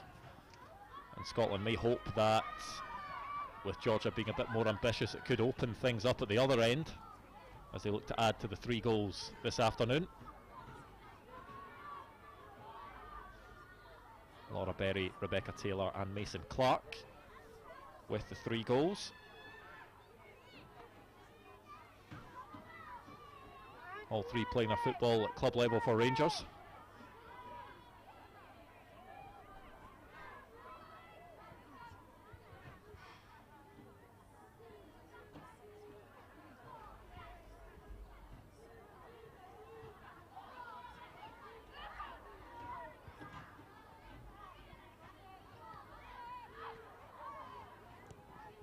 A: and Scotland may hope that with Georgia being a bit more ambitious it could open things up at the other end as they look to add to the 3 goals this afternoon. Laura Berry, Rebecca Taylor and Mason Clark with the 3 goals. All 3 playing their football at club level for Rangers.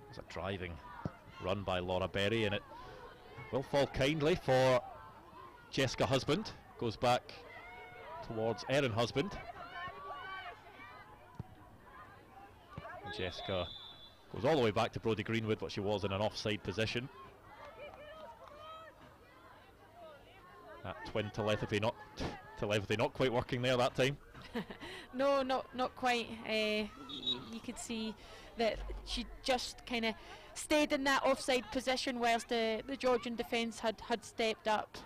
A: It's a driving run by Laura Berry, and it will fall kindly for Jessica Husband. Goes back towards Erin Husband. And Jessica goes all the way back to Brodie Greenwood, but she was in an offside position. That twin telepathy not quite working there that time.
B: No, not quite. You could see that she just kind of stayed in that offside position whilst the Georgian defence had stepped up.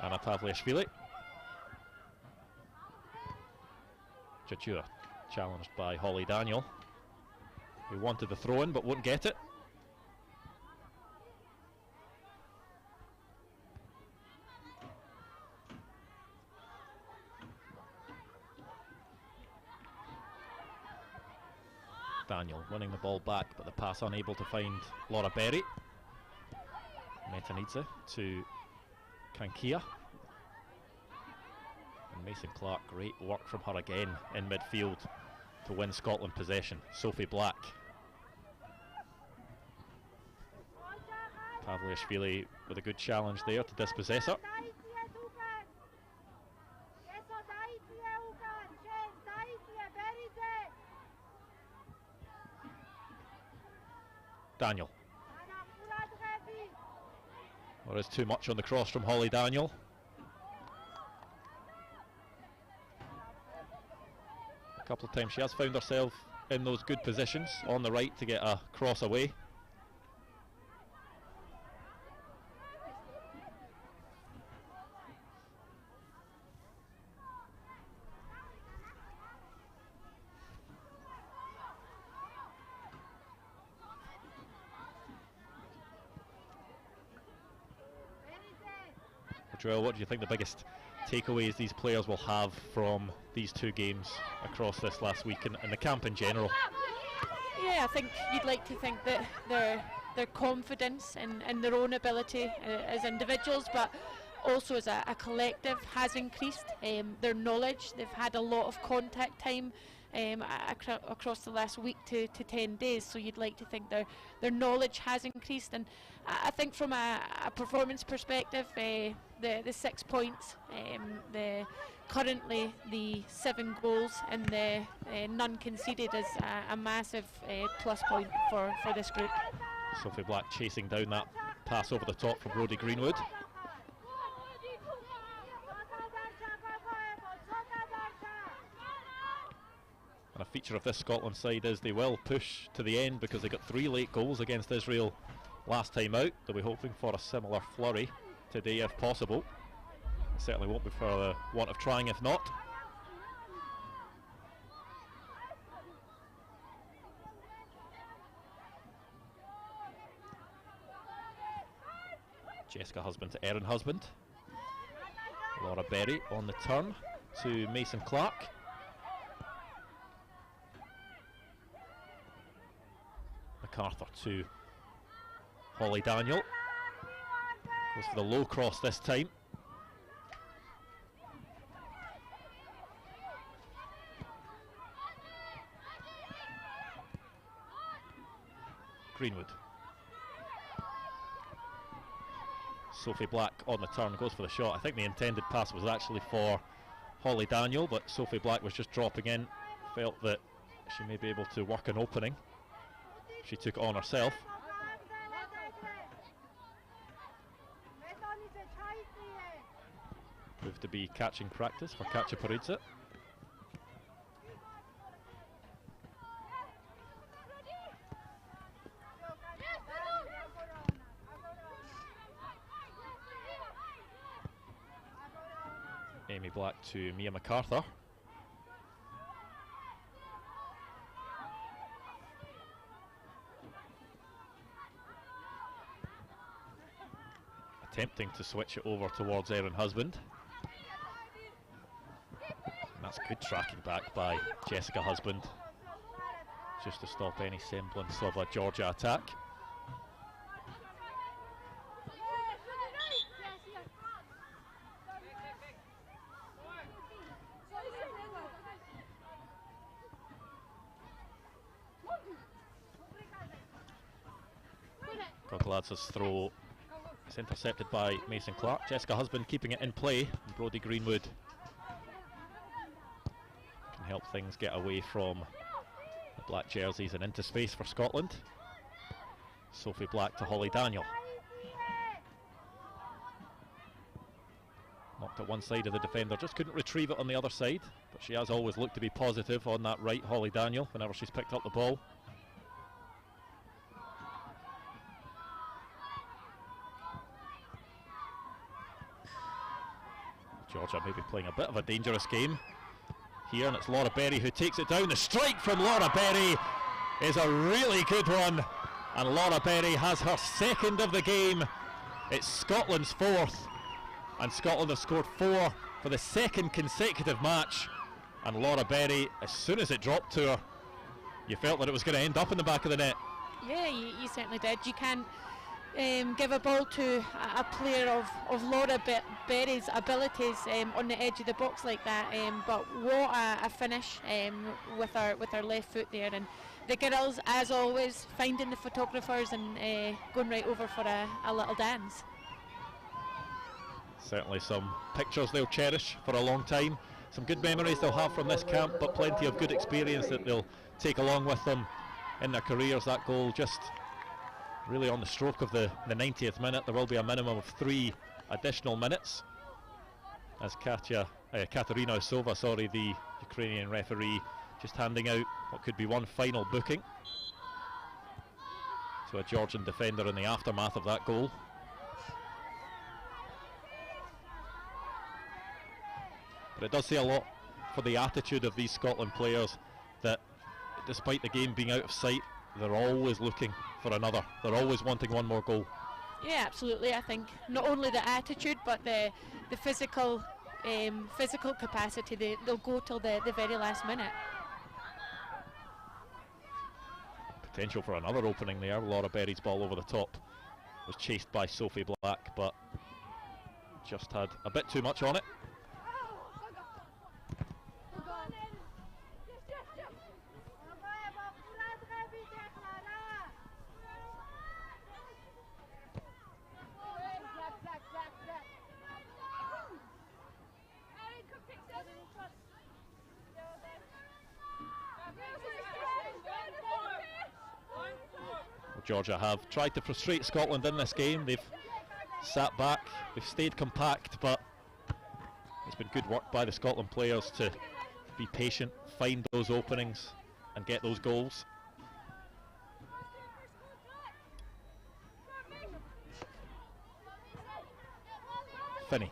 A: Anna Pavliashvili. Jojua challenged by Holly Daniel, who wanted the throw-in but won't get it. Daniel winning the ball back, but the pass unable to find Laura Berry. Metanidze to Kankia. And Mason Clark, great work from her again in midfield to win Scotland possession. Sophie Black. Pavliashvili with a good challenge there to dispossess her. Daniel. There is too much on the cross from Holly Daniel. A couple of times she has found herself in those good positions on the right to get a cross away. Joel, what do you think the biggest takeaways these players will have from these two games across this last week and the camp in general?
B: Yeah, I think you'd like to think that their confidence in their own ability as individuals, but also as a collective, has increased. Their knowledge, they've had a lot of contact time across the last week to 10 days, so you'd like to think their knowledge has increased. And I think from a performance perspective, the 6 points, currently the 7 goals and the none conceded is a massive plus point for this group.
A: Sophie Black chasing down that pass over the top from Brodie Greenwood. And a feature of this Scotland side is they will push to the end because they got 3 late goals against Israel last time out. They'll be hoping for a similar flurry today if possible. It certainly won't be for the want of trying if not. Jessica Husband to Erin Husband. Laura Berry on the turn to Mason Clark. MacArthur to Holly Daniel. Goes for the low cross this time. Greenwood. Sophie Black on the turn, goes for the shot. I think the intended pass was actually for Holly Daniel, but Sophie Black was just dropping in. Felt that she may be able to work an opening. She took it on herself. Proved to be catching practice for Katja Paridze. Amy Black to Mia MacArthur. Attempting to switch it over towards Erin Husband. And that's good tracking back by Jessica Husband, just to stop any semblance of a Georgia attack. Godlads' throw is intercepted by Mason Clark. Jessica Husband keeping it in play. Brodie Greenwood can help things get away from the black jerseys and into space for Scotland. Sophie Black to Holly Daniel. Knocked at one side of the defender, just couldn't retrieve it on the other side, but she has always looked to be positive on that right, Holly Daniel, whenever she's picked up the ball. Georgia may be playing a bit of a dangerous game here, and it's Laura Berry who takes it down. The strike from Laura Berry is a really good one, and Laura Berry has her second of the game. It's Scotland's fourth, and Scotland have scored 4 for the second consecutive match, and Laura Berry, as soon as it dropped to her, You felt that it was going to end up in the back of the net.
B: Yeah, you certainly did. You can't give a ball to a player of Laura Berry's abilities on the edge of the box like that. But what a finish with her left foot there. And the girls, as always, finding the photographers and going right over for a little dance.
A: Certainly some pictures they'll cherish for a long time. Some good memories they'll have from this camp, but plenty of good experience that they'll take along with them in their careers. That goal just really on the stroke of the 90th minute. There will be a minimum of 3 additional minutes as Katerina Osova, the Ukrainian referee, just handing out what could be one final booking to a Georgian defender in the aftermath of that goal. But it does say a lot for the attitude of these Scotland players that despite the game being out of sight, they're always looking for another. They're always wanting one more goal.
B: Yeah, absolutely. I think not only the attitude, but the physical capacity. They'll go till the very last minute.
A: Potential for another opening there. Laura Berry's ball over the top was chased by Sophie Black, but just had a bit too much on it. Georgia have tried to frustrate Scotland in this game. They've sat back, they've stayed compact, but it's been good work by the Scotland players to be patient, find those openings and get those goals. Finney.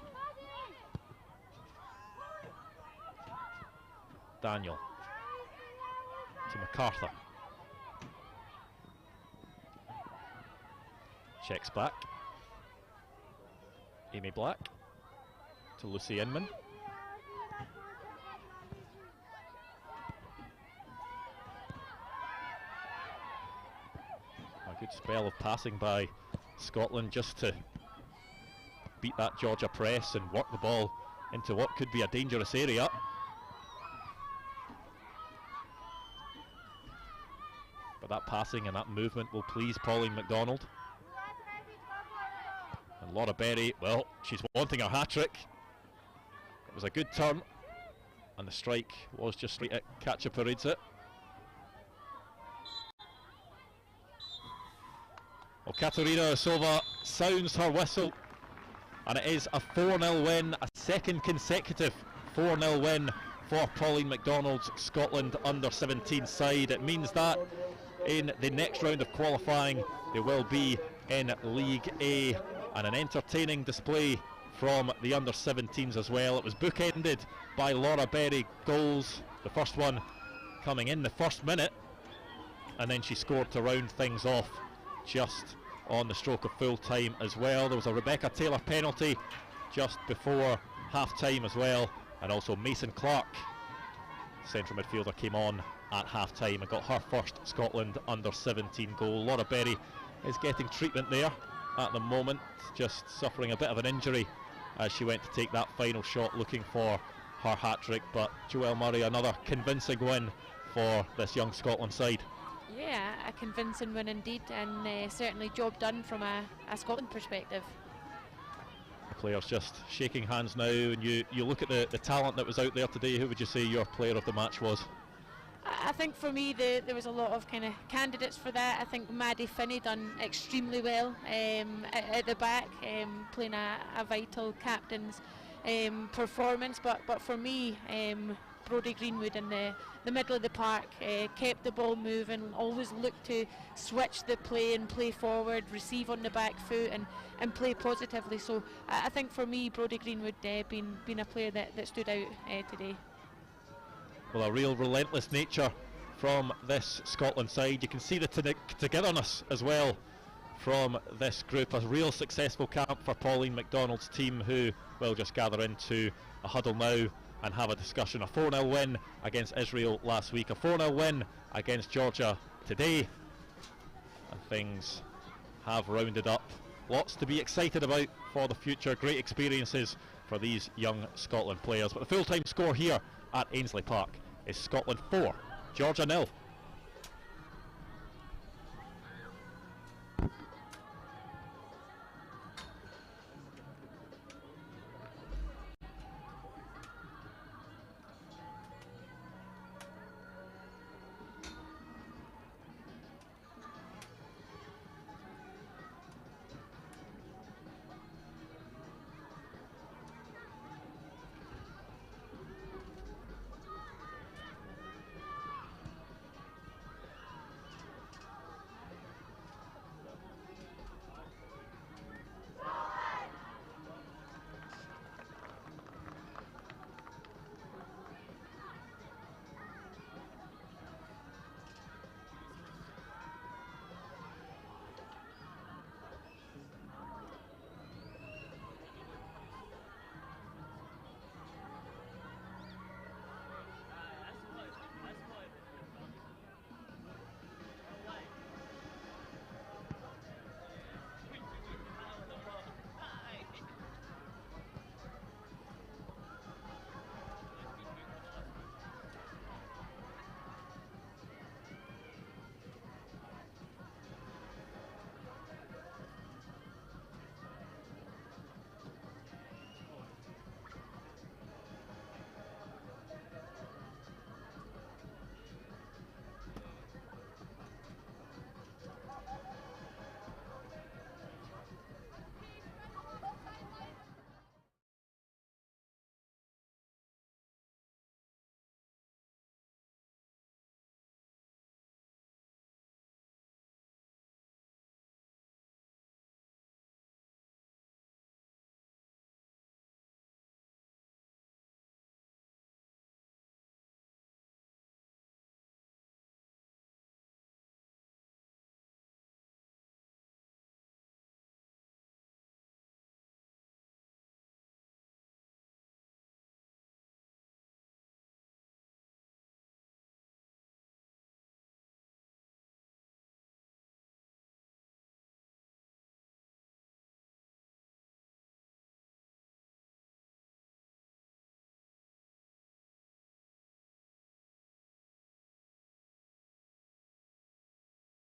A: Daniel. To MacArthur. Checks back. Amy Black to Lucy Inman. A good spell of passing by Scotland just to beat that Georgia press and work the ball into what could be a dangerous area. But that passing and that movement will please Pauline MacDonald. And Laura Berry, well, she's wanting her hat-trick. It was a good turn, and the strike was just right at Kachaparidze. Well, Katerina Osova sounds her whistle, and it is a 4-0 win, a second consecutive 4-0 win for Pauline MacDonald's Scotland Under-17 side. It means that in the next round of qualifying they will be in League A, and an entertaining display from the Under-17s as well. It was bookended by Laura Berry goals, the first one coming in the first minute, and then she scored to round things off just on the stroke of full time as well. There was a Rebecca Taylor penalty just before half time as well, and also Mason Clark, central midfielder, came on at half time and got her first Scotland Under-17 goal. Laura Berry is getting treatment there at the moment, just suffering a bit of an injury as she went to take that final shot looking for her hat-trick. But Joelle Murray, another convincing win for this young Scotland side.
B: Yeah, a convincing win indeed, and certainly job done from a Scotland perspective.
A: The players just shaking hands now, and you look at the talent that was out there today. Who would you say your player of the match was?
B: I think for me there was a lot of kind of candidates for that. I think Maddie Finney done extremely well at the back, playing a vital captain's performance. But for me, Brodie Greenwood in the middle of the park kept the ball moving, always looked to switch the play and play forward, receive on the back foot and play positively. So I think for me, Brodie Greenwood been a player that stood out today.
A: Well, a real relentless nature from this Scotland side. You can see the togetherness as well from this group. A real successful camp for Pauline MacDonald's team, who will just gather into a huddle now and have a discussion. A 4-0 win against Israel last week, a 4-0 win against Georgia today, and things have rounded up. Lots to be excited about for the future, great experiences for these young Scotland players. But the full-time score here at Ainslie Park is Scotland 4, Georgia 0.